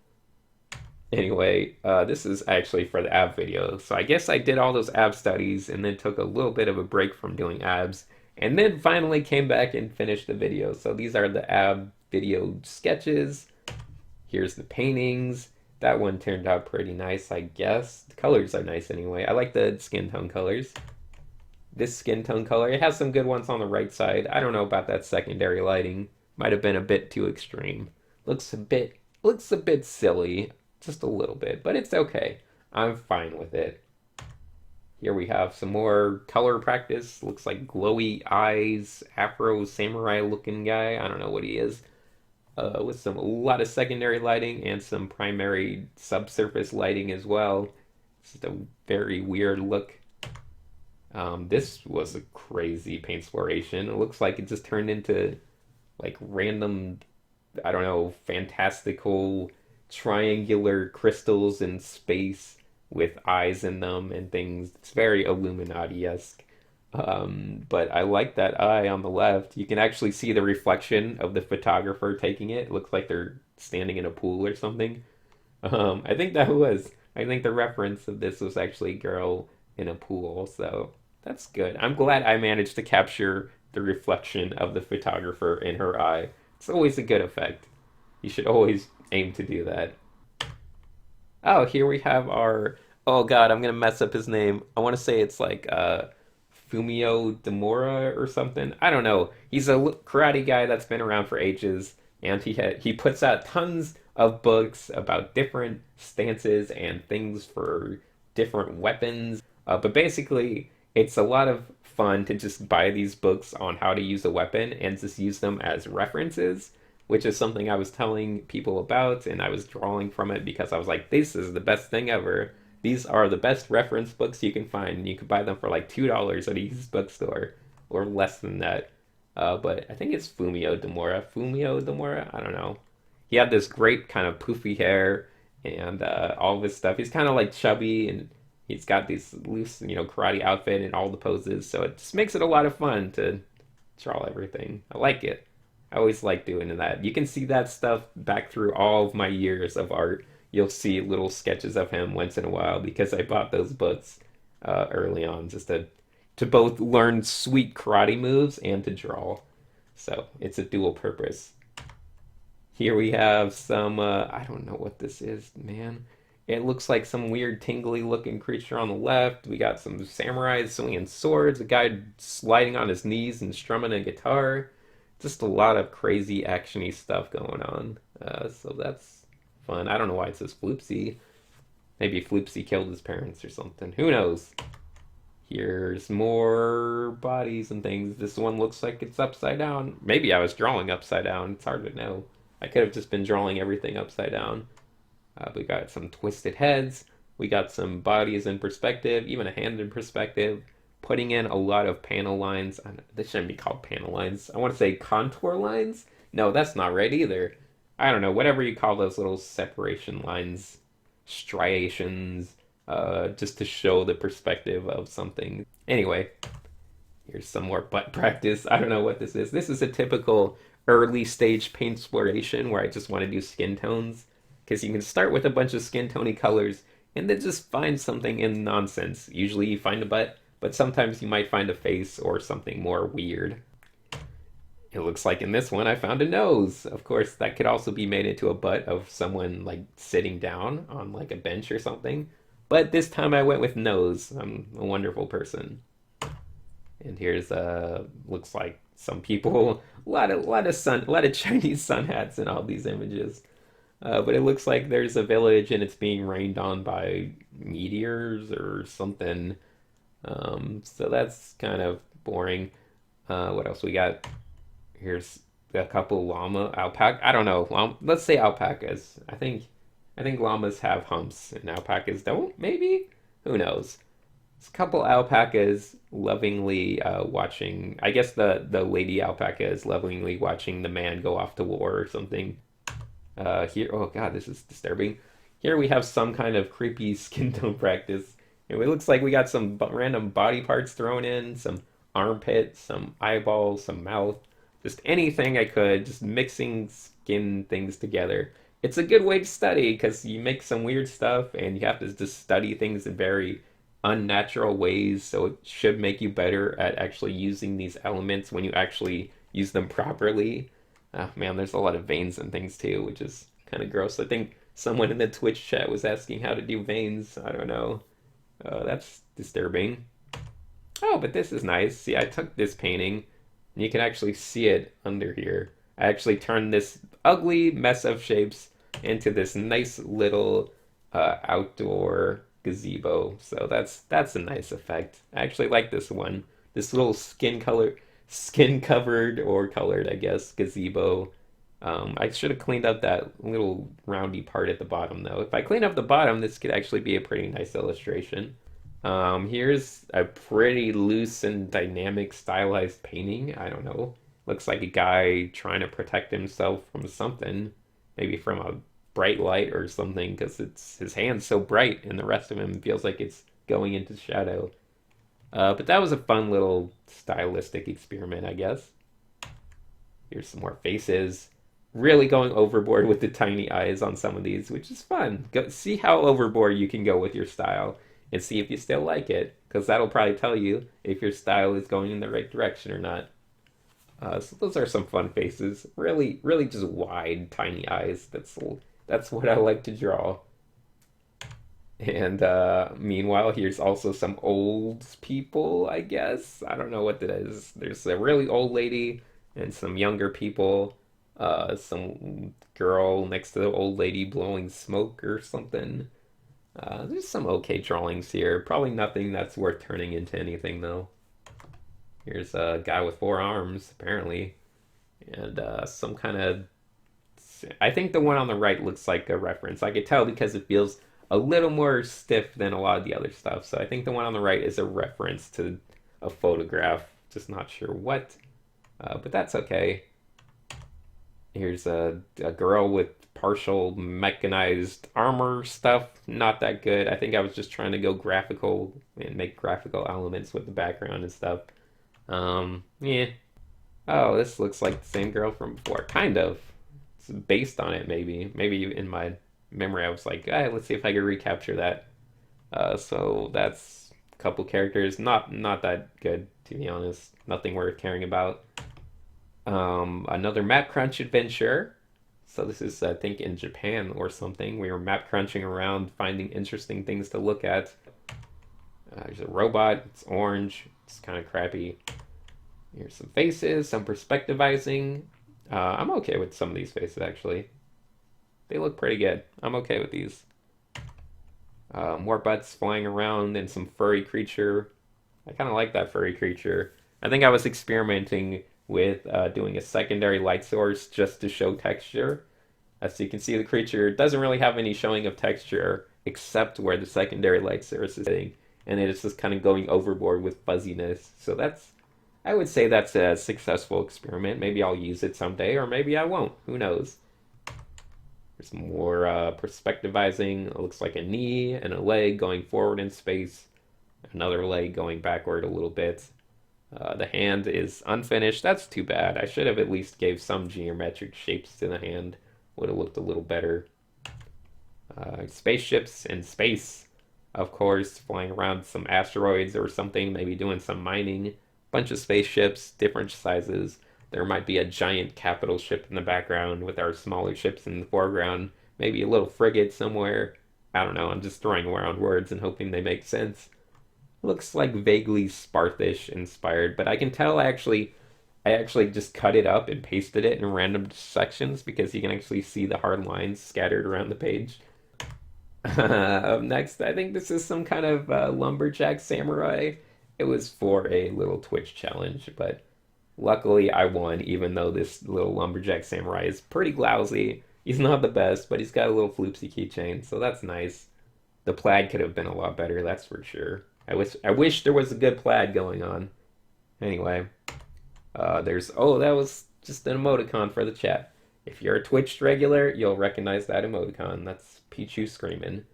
A: Anyway, this is actually for the ab video. So I guess I did all those ab studies and then took a little bit of a break from doing abs. And then finally came back and finished the video. So these are the ab video sketches. Here's the paintings. That one turned out pretty nice, I guess. The colors are nice anyway. I like the skin tone colors. This skin tone color, it has some good ones on the right side. I don't know about that secondary lighting. Might have been a bit too extreme. Looks a bit silly, just a little bit, but it's okay. I'm fine with it. Here we have some more color practice. Looks like glowy eyes, Afro samurai looking guy. I don't know what he is. With a lot of secondary lighting and some primary subsurface lighting as well. It's just a very weird look. This was a crazy paint exploration. It looks like it just turned into like random, I don't know, fantastical triangular crystals in space with eyes in them and things. It's very Illuminati-esque. But I like that eye on the left. You can actually see the reflection of the photographer taking it. It looks like they're standing in a pool or something. I think that was. I think the reference of this was actually a girl in a pool, so that's good. I'm glad I managed to capture the reflection of the photographer in her eye. It's always a good effect. You should always aim to do that. Oh, here we have our. Oh God, I'm gonna mess up his name. I want to say it's like Fumio Demura or something. I don't know. He's a karate guy that's been around for ages, and he puts out tons of books about different stances and things for different weapons. But basically, it's a lot of fun to just buy these books on how to use a weapon and just use them as references, which is something I was telling people about, and I was drawing from it because I was like, this is the best thing ever. These are the best reference books you can find. You can buy them for like $2 at a used bookstore or less than that. But I think it's Fumio Demura. Fumio Demura? I don't know. He had this great kind of poofy hair and all of his stuff. He's kind of like chubby and he's got these loose, karate outfit and all the poses. So it just makes it a lot of fun to draw everything. I like it. I always like doing that. You can see that stuff back through all of my years of art. You'll see little sketches of him once in a while because I bought those books early on just to both learn sweet karate moves and to draw. So it's a dual purpose. Here we have some, I don't know what this is, man. It looks like some weird tingly looking creature on the left. We got some samurais swinging swords, a guy sliding on his knees and strumming a guitar. Just a lot of crazy actiony stuff going on. So that's fun. I don't know why it says Floopsy. Maybe Floopsy killed his parents or something. Who knows? Here's more bodies and things. This one looks like it's upside down. Maybe I was drawing upside down. It's hard to know. I could have just been drawing everything upside down. We got some twisted heads. We got some bodies in perspective, even a hand in perspective. Putting in a lot of panel lines. This shouldn't be called panel lines. I want to say contour lines. No, that's not right either. I don't know. Whatever you call those little separation lines, striations, just to show the perspective of something. Anyway, here's some more butt practice. I don't know what this is. This is a typical early stage paint exploration where I just want to do skin tones because you can start with a bunch of skin tony colors and then just find something in nonsense. Usually you find a butt, but sometimes you might find a face or something more weird. It looks like in this one I found a nose. Of course, that could also be made into a butt of someone like sitting down on like a bench or something. But this time I went with nose. I'm a wonderful person. And here's looks like some people, a lot of Chinese sun hats in all these images. But it looks like there's a village and it's being rained on by meteors or something. So that's kind of boring. What else we got? Here's a couple alpaca. I don't know. Let's say alpacas. I think llamas have humps and alpacas don't. Maybe. Who knows? It's a couple alpacas lovingly watching. I guess the lady alpaca is lovingly watching the man go off to war or something. Here, oh God, this is disturbing. Here we have some kind of creepy skin tone practice. And it looks like we got some random body parts thrown in, some armpits, some eyeballs, some mouth, just anything I could, just mixing skin things together. It's a good way to study because you make some weird stuff and you have to just study things in very unnatural ways. So it should make you better at actually using these elements when you actually use them properly. Oh man, there's a lot of veins and things too, which is kind of gross. I think someone in the Twitch chat was asking how to do veins. I don't know. That's disturbing. Oh, but this is nice. See, I took this painting, and you can actually see it under here. I actually turned this ugly mess of shapes into this nice little outdoor gazebo. So that's a nice effect. I actually like this one. This little skin covered or colored, I guess, gazebo. I should have cleaned up that little roundy part at the bottom though. If I clean up the bottom, this could actually be a pretty nice illustration. Here's a pretty loose and dynamic stylized painting. I don't know. Looks like a guy trying to protect himself from something, maybe from a bright light or something, because it's his hand's so bright and the rest of him feels like it's going into shadow. But that was a fun little stylistic experiment, I guess. Here's some more faces. Really going overboard with the tiny eyes on some of these, which is fun. Go see how overboard you can go with your style and see if you still like it, because that'll probably tell you if your style is going in the right direction or not. So those are some fun faces. Really, really just wide, tiny eyes. That's what I like to draw. And meanwhile, here's also some old people, I guess. I don't know what that is. There's a really old lady and some younger people. Some girl next to the old lady blowing smoke or something. There's some okay drawings here. Probably nothing that's worth turning into anything, though. Here's a guy with four arms, apparently. And some kind of. I think the one on the right looks like a reference. I could tell because it feels a little more stiff than a lot of the other stuff. So I think the one on the right is a reference to a photograph. Just not sure what. But that's okay. Here's a girl with partial mechanized armor stuff. Not that good. I think I was just trying to go graphical and make graphical elements with the background and stuff. Yeah. Oh, this looks like the same girl from before. Kind of. It's based on it, maybe. Maybe in my memory, I was like, let's see if I can recapture that. So that's a couple characters. Not that good, to be honest. Nothing worth caring about. Another map crunch adventure. So this is, I think, in Japan or something. We were map crunching around, finding interesting things to look at. There's a robot. It's orange. It's kind of crappy. Here's some faces, some perspectivizing. I'm okay with some of these faces, actually. They look pretty good. I'm okay with these. More butts flying around and some furry creature. I kind of like that furry creature. I think I was experimenting with doing a secondary light source just to show texture. As you can see, the creature doesn't really have any showing of texture except where the secondary light source is hitting, and it is just kind of going overboard with fuzziness. So I would say that's a successful experiment. Maybe I'll use it someday, or maybe I won't. Who knows? There's more perspectivizing. It looks like a knee and a leg going forward in space, another leg going backward a little bit. The hand is unfinished. That's too bad. I should have at least gave some geometric shapes to the hand. Would have looked a little better. Spaceships in space, of course, flying around some asteroids or something, maybe doing some mining. Bunch of spaceships, different sizes. There might be a giant capital ship in the background with our smaller ships in the foreground. Maybe a little frigate somewhere. I don't know. I'm just throwing around words and hoping they make sense. Looks like vaguely Sparthish inspired, but I can tell I actually just cut it up and pasted it in random sections because you can actually see the hard lines scattered around the page. Up next, I think this is some kind of lumberjack samurai. It was for a little Twitch challenge, but luckily I won, even though this little lumberjack samurai is pretty lousy. He's not the best, but he's got a little floopsy keychain, so that's nice. The plaid could have been a lot better, that's for sure. I wish there was a good plaid going on. Anyway, that was just an emoticon for the chat. If you're a Twitch regular, you'll recognize that emoticon. That's Pichu screaming.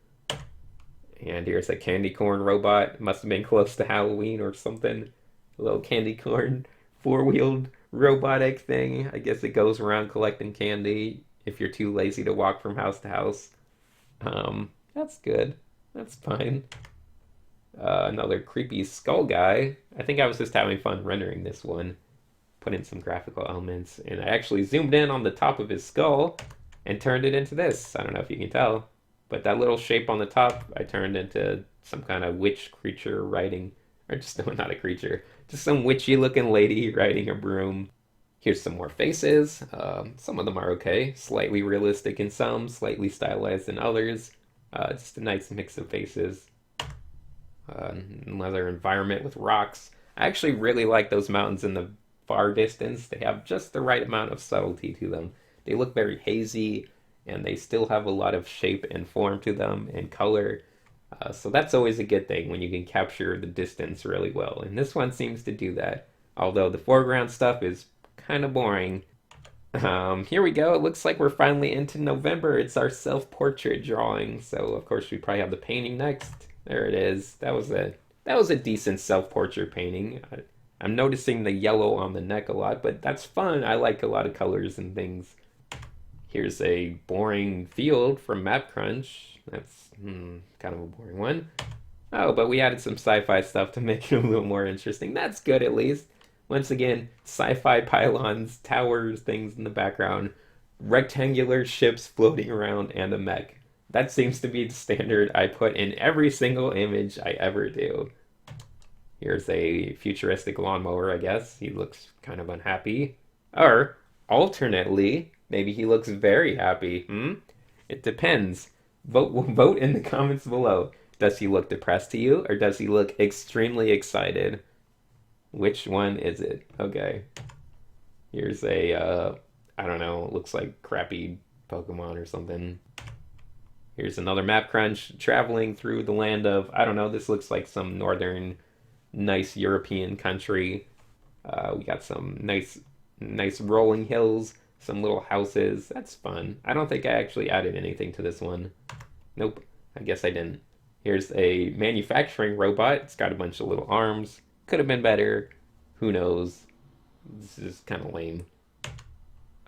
A: And here's a candy corn robot. It must have been close to Halloween or something. A little candy corn four-wheeled robotic thing. I guess it goes around collecting candy if you're too lazy to walk from house to house. That's good. That's fine. Another creepy skull guy. I think I was just having fun rendering this one. Put in some graphical elements, and I actually zoomed in on the top of his skull and turned it into this. I don't know if you can tell, but that little shape on the top I turned into some kind of witch creature riding, or just no, not a creature, just some witchy looking lady riding a broom. Here's some more faces. Some of them are okay, slightly realistic in some, slightly stylized in others. Just a nice mix of faces. Another environment with rocks. I actually really like those mountains in the far distance. They have just the right amount of subtlety to them. They look very hazy, and they still have a lot of shape and form to them and color. So that's always a good thing when you can capture the distance really well. And this one seems to do that. Although the foreground stuff is kind of boring. Here we go. It looks like we're finally into November. It's our self-portrait drawing. So of course we probably have the painting next. There it is. That was a decent self-portrait painting. I'm noticing the yellow on the neck a lot, but that's fun. I like a lot of colors and things. Here's a boring field from Map Crunch. That's kind of a boring one. Oh, but we added some sci-fi stuff to make it a little more interesting. That's good at least. Once again, sci-fi pylons, towers, things in the background, rectangular ships floating around, and a mech. That seems to be the standard I put in every single image I ever do. Here's a futuristic lawnmower, I guess. He looks kind of unhappy. Or, alternately, maybe he looks very happy. It depends. Vote in the comments below. Does he look depressed to you, or does he look extremely excited? Which one is it? Okay. Here's a, I don't know, it looks like crappy Pokemon or something. Here's another map crunch traveling through the land of, I don't know, this looks like some northern, nice European country. We got some nice rolling hills, some little houses. That's fun. I don't think I actually added anything to this one. Nope, I guess I didn't. Here's a manufacturing robot. It's got a bunch of little arms. Could have been better. Who knows? This is kind of lame.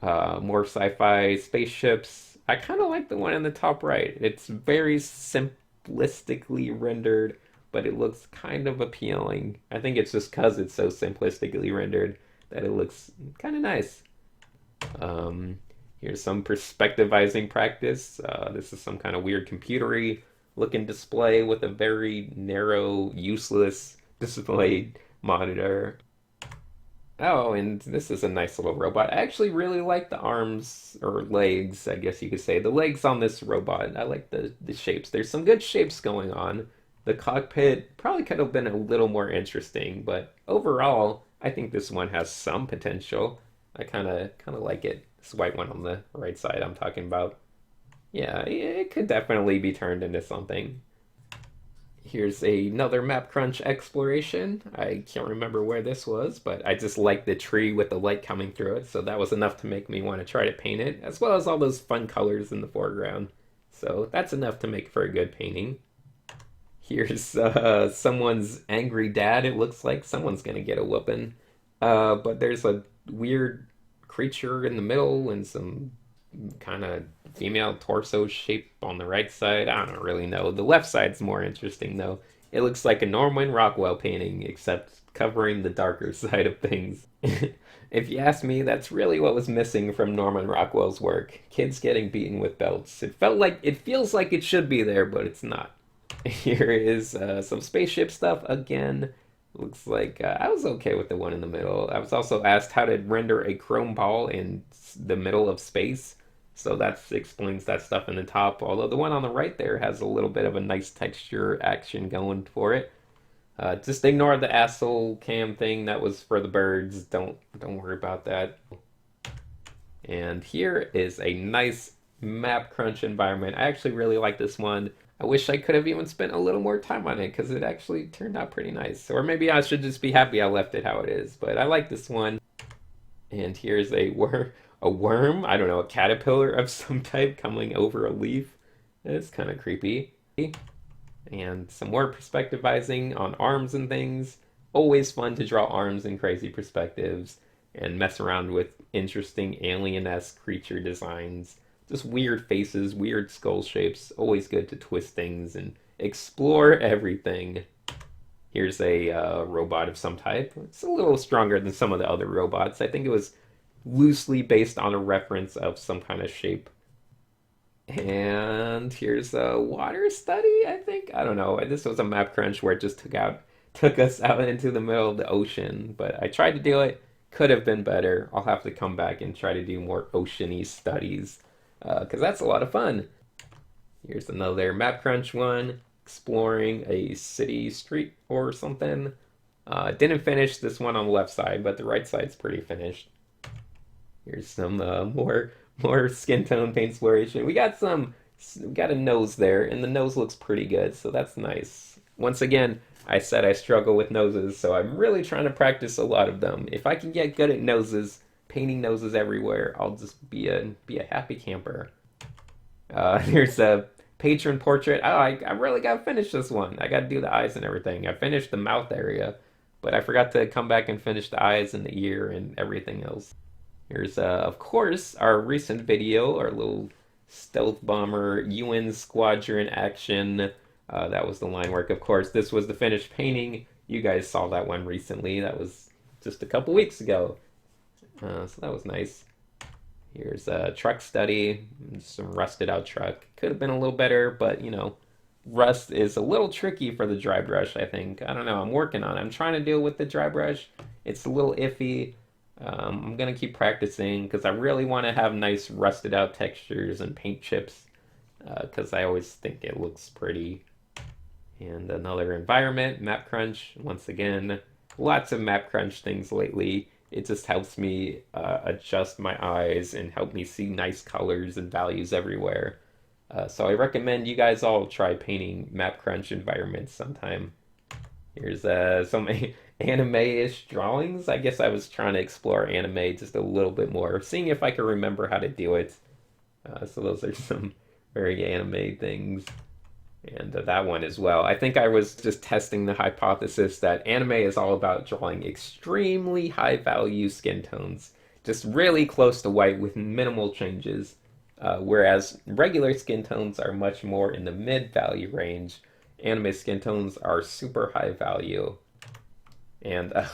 A: More sci-fi spaceships. I kind of like the one in the top right. It's very simplistically rendered, but it looks kind of appealing. I think it's just because it's so simplistically rendered that it looks kind of nice. Um, Here's some perspectivizing practice. This is some kind of weird computery looking display with a very narrow, useless display monitor. Oh, and this is a nice little robot. I actually really like the arms or legs, I guess you could say. The legs on this robot. I like the shapes. There's some good shapes going on. The cockpit probably could have been a little more interesting, but overall, I think this one has some potential. I kind of like it. This white one on the right side I'm talking about. Yeah, it could definitely be turned into something. Here's another Map Crunch exploration. I can't remember where this was, but I just like the tree with the light coming through it, so that was enough to make me want to try to paint it, as well as all those fun colors in the foreground. So that's enough to make for a good painting. Here's someone's angry dad. It looks like someone's gonna get a whooping. But there's a weird creature in the middle and some kind of female torso shape on the right side. I don't really know. The left side's more interesting though. It looks like a Norman Rockwell painting, except covering the darker side of things. If you ask me, that's really what was missing from Norman Rockwell's work. Kids getting beaten with belts. It feels like it should be there, but it's not. Here is some spaceship stuff again. Looks like I was okay with the one in the middle. I was also asked how to render a chrome ball in the middle of space. So that explains that stuff in the top. Although the one on the right there has a little bit of a nice texture action going for it. Just ignore the asshole cam thing. That was for the birds. Don't worry about that. And here is a nice map crunch environment. I actually really like this one. I wish I could have even spent a little more time on it because it actually turned out pretty nice. Or maybe I should just be happy I left it how it is. But I like this one. And here's a worm, I don't know, a caterpillar of some type coming over a leaf. It's kind of creepy. And some more perspectivizing on arms and things. Always fun to draw arms in crazy perspectives and mess around with interesting alien-esque creature designs. Just weird faces, weird skull shapes. Always good to twist things and explore everything. Here's a robot of some type. It's a little stronger than some of the other robots. I think it was loosely based on a reference of some kind of shape. And here's a water study, I think. I don't know. This was a map crunch where it just took us out into the middle of the ocean, but I tried to do it. Could have been better. I'll have to come back and try to do more oceany studies because that's a lot of fun. Here's another map crunch one, exploring a city street or something. Didn't finish this one on the left side, but the right side's pretty finished. Here's some more skin tone paint exploration. We got some We got a nose there, and the nose looks pretty good, so that's nice. Once again, I said I struggle with noses, so I'm really trying to practice a lot of them. If I can get good at noses, painting noses everywhere, I'll just be a happy camper. Here's a patron portrait. Oh, I really gotta finish this one. I gotta do the eyes and everything. I finished the mouth area, but I forgot to come back and finish the eyes and the ear and everything else. Here's, of course, our recent video, our little stealth bomber UN squadron action. That was the line work, of course. This was the finished painting. You guys saw that one recently. That was just a couple weeks ago. So that was nice. Here's a truck study, some rusted out truck. Could have been a little better, but you know, rust is a little tricky for the dry brush, I think. I don't know, I'm working on it. I'm trying to deal with the dry brush. It's a little iffy. I'm gonna keep practicing because I really want to have nice rusted out textures and paint chips because I always think it looks pretty. And another environment, Map Crunch, once again. Lots of Map Crunch things lately. It just helps me adjust my eyes and help me see nice colors and values everywhere. So I recommend you guys all try painting Map Crunch environments sometime. Here's some anime-ish drawings. I guess I was trying to explore anime just a little bit more, seeing if I could remember how to do it. So those are some very anime things. And that one as well. I think I was just testing the hypothesis that anime is all about drawing extremely high value skin tones, just really close to white with minimal changes, whereas regular skin tones are much more in the mid value range. Anime skin tones are super high value. And I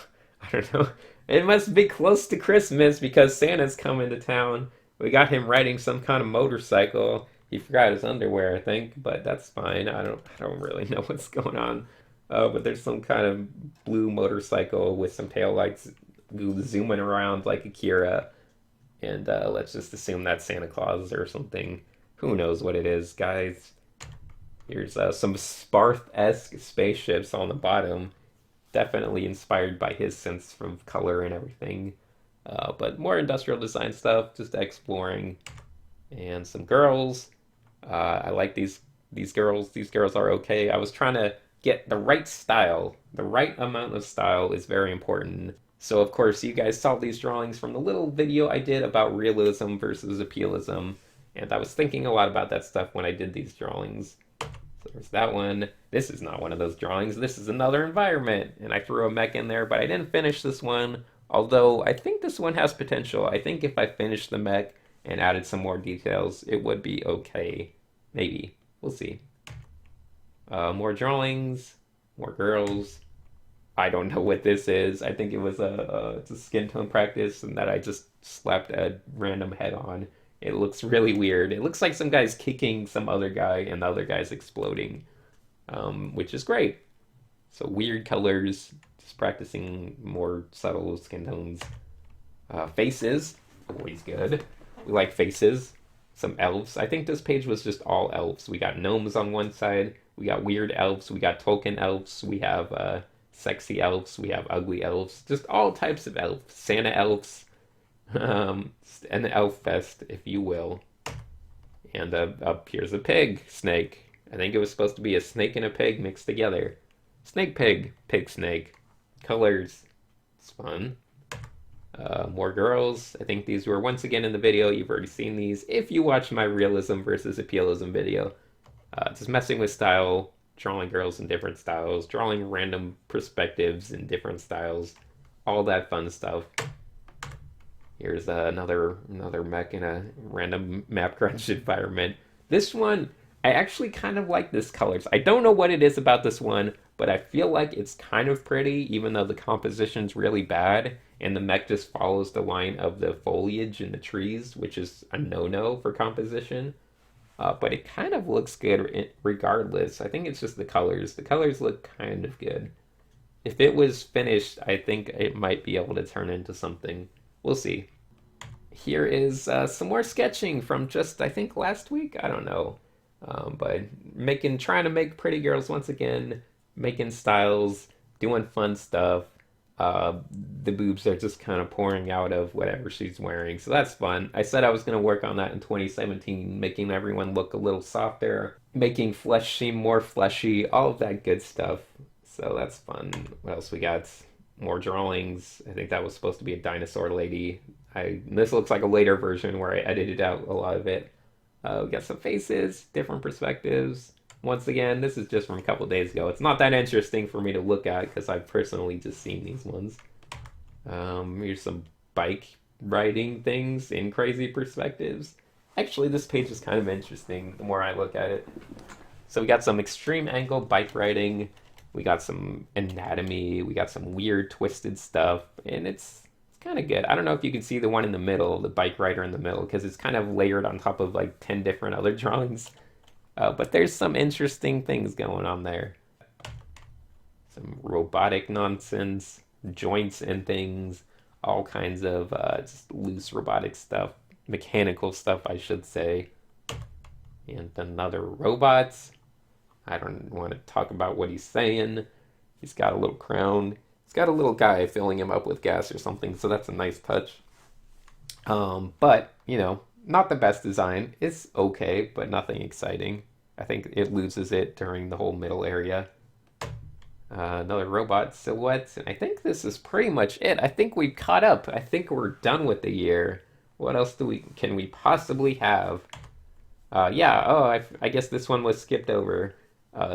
A: don't know, it must be close to Christmas because Santa's coming to town. We got him riding some kind of motorcycle. He forgot his underwear, I think, but that's fine. I don't really know what's going on. But there's some kind of blue motorcycle with some taillights zooming around like Akira. And let's just assume that's Santa Claus or something. Who knows what it is, guys? Here's some Sparth-esque spaceships on the bottom. Definitely inspired by his sense of color and everything. But more industrial design stuff, just exploring. And some girls. I like these girls. These girls are okay. I was trying to get the right style. The right amount of style is very important. So of course you guys saw these drawings from the little video I did about realism versus appealism. And I was thinking a lot about that stuff when I did these drawings. So there's that one. This is not one of those drawings. This is another environment. And I threw a mech in there, but I didn't finish this one. Although I think this one has potential. I think if I finished the mech and added some more details, it would be okay. Maybe. We'll see. More drawings, more girls. I don't know what this is. I think it was it's a skin tone practice and that I just slapped a random head on. It looks really weird. It looks like some guy's kicking some other guy and the other guy's exploding, which is great. So weird colors, just practicing more subtle skin tones. Faces, always good. We like faces. Some elves. I think this page was just all elves. We got gnomes on one side. We got weird elves. We got Tolkien elves. We have sexy elves. We have ugly elves. Just all types of elves. Santa elves. An elf fest, if you will. And up here's a pig snake. I think it was supposed to be a snake and a pig mixed together. Snake pig. Pig snake. Colors. It's fun. More girls. I think these were once again in the video. You've already seen these. If you watch my realism versus appealism video, just messing with style, drawing girls in different styles, drawing random perspectives in different styles, all that fun stuff. Here's another mech in a random map crunch environment. This one, I actually kind of like this colors. I don't know what it is about this one, but I feel like it's kind of pretty, even though the composition's really bad, and the mech just follows the line of the foliage and the trees, which is a no-no for composition. But it kind of looks good regardless. I think it's just the colors. The colors look kind of good. If it was finished, I think it might be able to turn into something. We'll see. Here is some more sketching from just, I think, last week? I don't know. But trying to make pretty girls once again, making styles, doing fun stuff. Uh, the boobs are just kind of pouring out of whatever she's wearing. So that's fun. I said I was going to work on that in 2017, making everyone look a little softer, making flesh seem more fleshy, all of that good stuff. So that's fun. What else we got? More drawings. I think that was supposed to be a dinosaur lady. This looks like a later version where I edited out a lot of it. We got some faces, different perspectives. Once again, this is just from a couple days ago. It's not that interesting for me to look at because I've personally just seen these ones. Here's some bike riding things in crazy perspectives. Actually, this page is kind of interesting the more I look at it. So we got some extreme angle bike riding, we got some anatomy, we got some weird twisted stuff, and it's kind of good. I don't know if you can see the one in the middle, the bike rider in the middle, because it's kind of layered on top of like 10 different other drawings. But there's some interesting things going on there. Some robotic nonsense, joints and things, all kinds of just loose robotic stuff, mechanical stuff, I should say, and another robots. I don't want to talk about what he's saying. He's got a little crown. He's got a little guy filling him up with gas or something, so that's a nice touch. But, not the best design. It's okay, but nothing exciting. I think it loses it during the whole middle area. Another robot silhouette, and I think this is pretty much it. I think we've caught up. I think we're done with the year. What else can we possibly have? Yeah, oh, I guess this one was skipped over.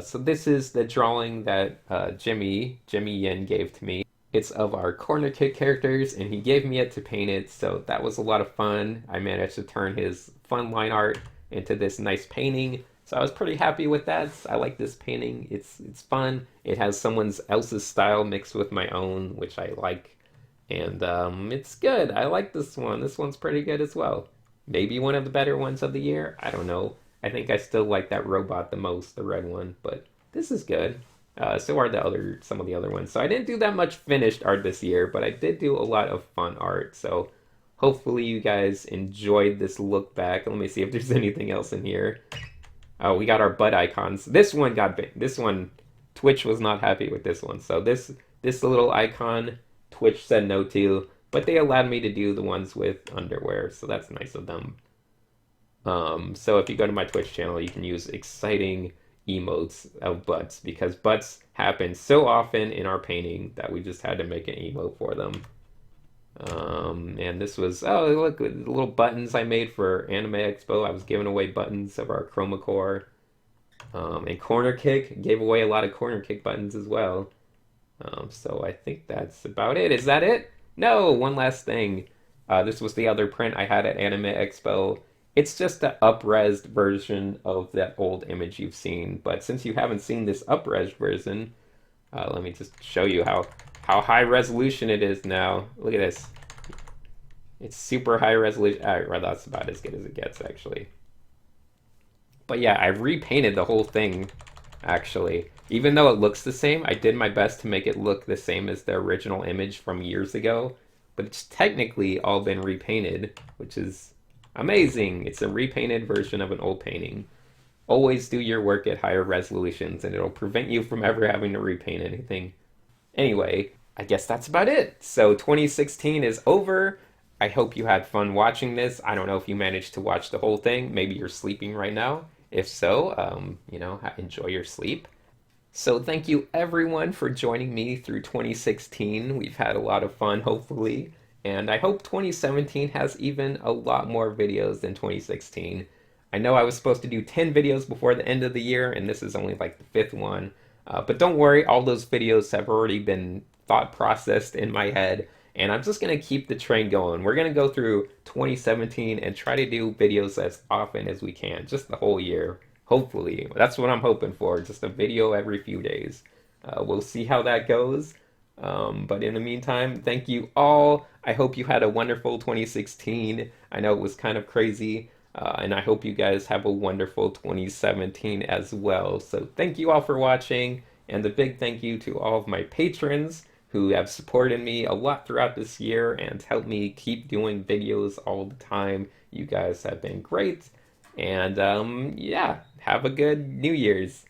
A: So this is the drawing that Jimmy Yin gave to me. It's of our corner kick characters, and he gave me it to paint it, so that was a lot of fun. I managed to turn his fun line art into this nice painting, so I was pretty happy with that. I like this painting. It's fun. It has someone else's style mixed with my own, which I like, and it's good. I like this one. This one's pretty good as well. Maybe one of the better ones of the year. I don't know. I think I still like that robot the most, the red one, but this is good. So are some of the other ones. So I didn't do that much finished art this year, but I did do a lot of fun art. So hopefully you guys enjoyed this look back. Let me see if there's anything else in here. Oh, we got our butt icons. This one got big. This one, Twitch was not happy with this one. So this little icon, Twitch said no to, but they allowed me to do the ones with underwear, so that's nice of them. So if you go to my Twitch channel, you can use exciting emotes of butts because butts happen so often in our painting that we just had to make an emote for them. And this was, oh, look, the little buttons I made for Anime Expo. I was giving away buttons of our Chroma Core. And Corner Kick, gave away a lot of Corner Kick buttons as well. So I think that's about it. Is that it? No, one last thing. This was the other print I had at Anime Expo. It's just an up-resed version of that old image you've seen. But since you haven't seen this up-resed version, let me just show you how high resolution it is now. Look at this. It's super high resolution. Well, that's about as good as it gets, actually. But yeah, I repainted the whole thing, actually. Even though it looks the same, I did my best to make it look the same as the original image from years ago. But it's technically all been repainted, which is amazing. It's a repainted version of an old painting. Always do your work at higher resolutions, and it'll prevent you from ever having to repaint anything. Anyway, I guess that's about it. So 2016 is over. I hope you had fun watching this. I don't know if you managed to watch the whole thing. Maybe you're sleeping right now. If so, enjoy your sleep. So thank you everyone for joining me through 2016. We've had a lot of fun, hopefully. And I hope 2017 has even a lot more videos than 2016. I know I was supposed to do 10 videos before the end of the year, and this is only like the fifth one. But don't worry, all those videos have already been thought processed in my head, and I'm just going to keep the train going. We're going to go through 2017 and try to do videos as often as we can, just the whole year. Hopefully. That's what I'm hoping for, just a video every few days. We'll see how that goes. But in the meantime, thank you all. I hope you had a wonderful 2016. I know it was kind of crazy. And I hope you guys have a wonderful 2017 as well. So thank you all for watching, and a big thank you to all of my patrons who have supported me a lot throughout this year and helped me keep doing videos all the time. You guys have been great. And yeah, have a good New Year's.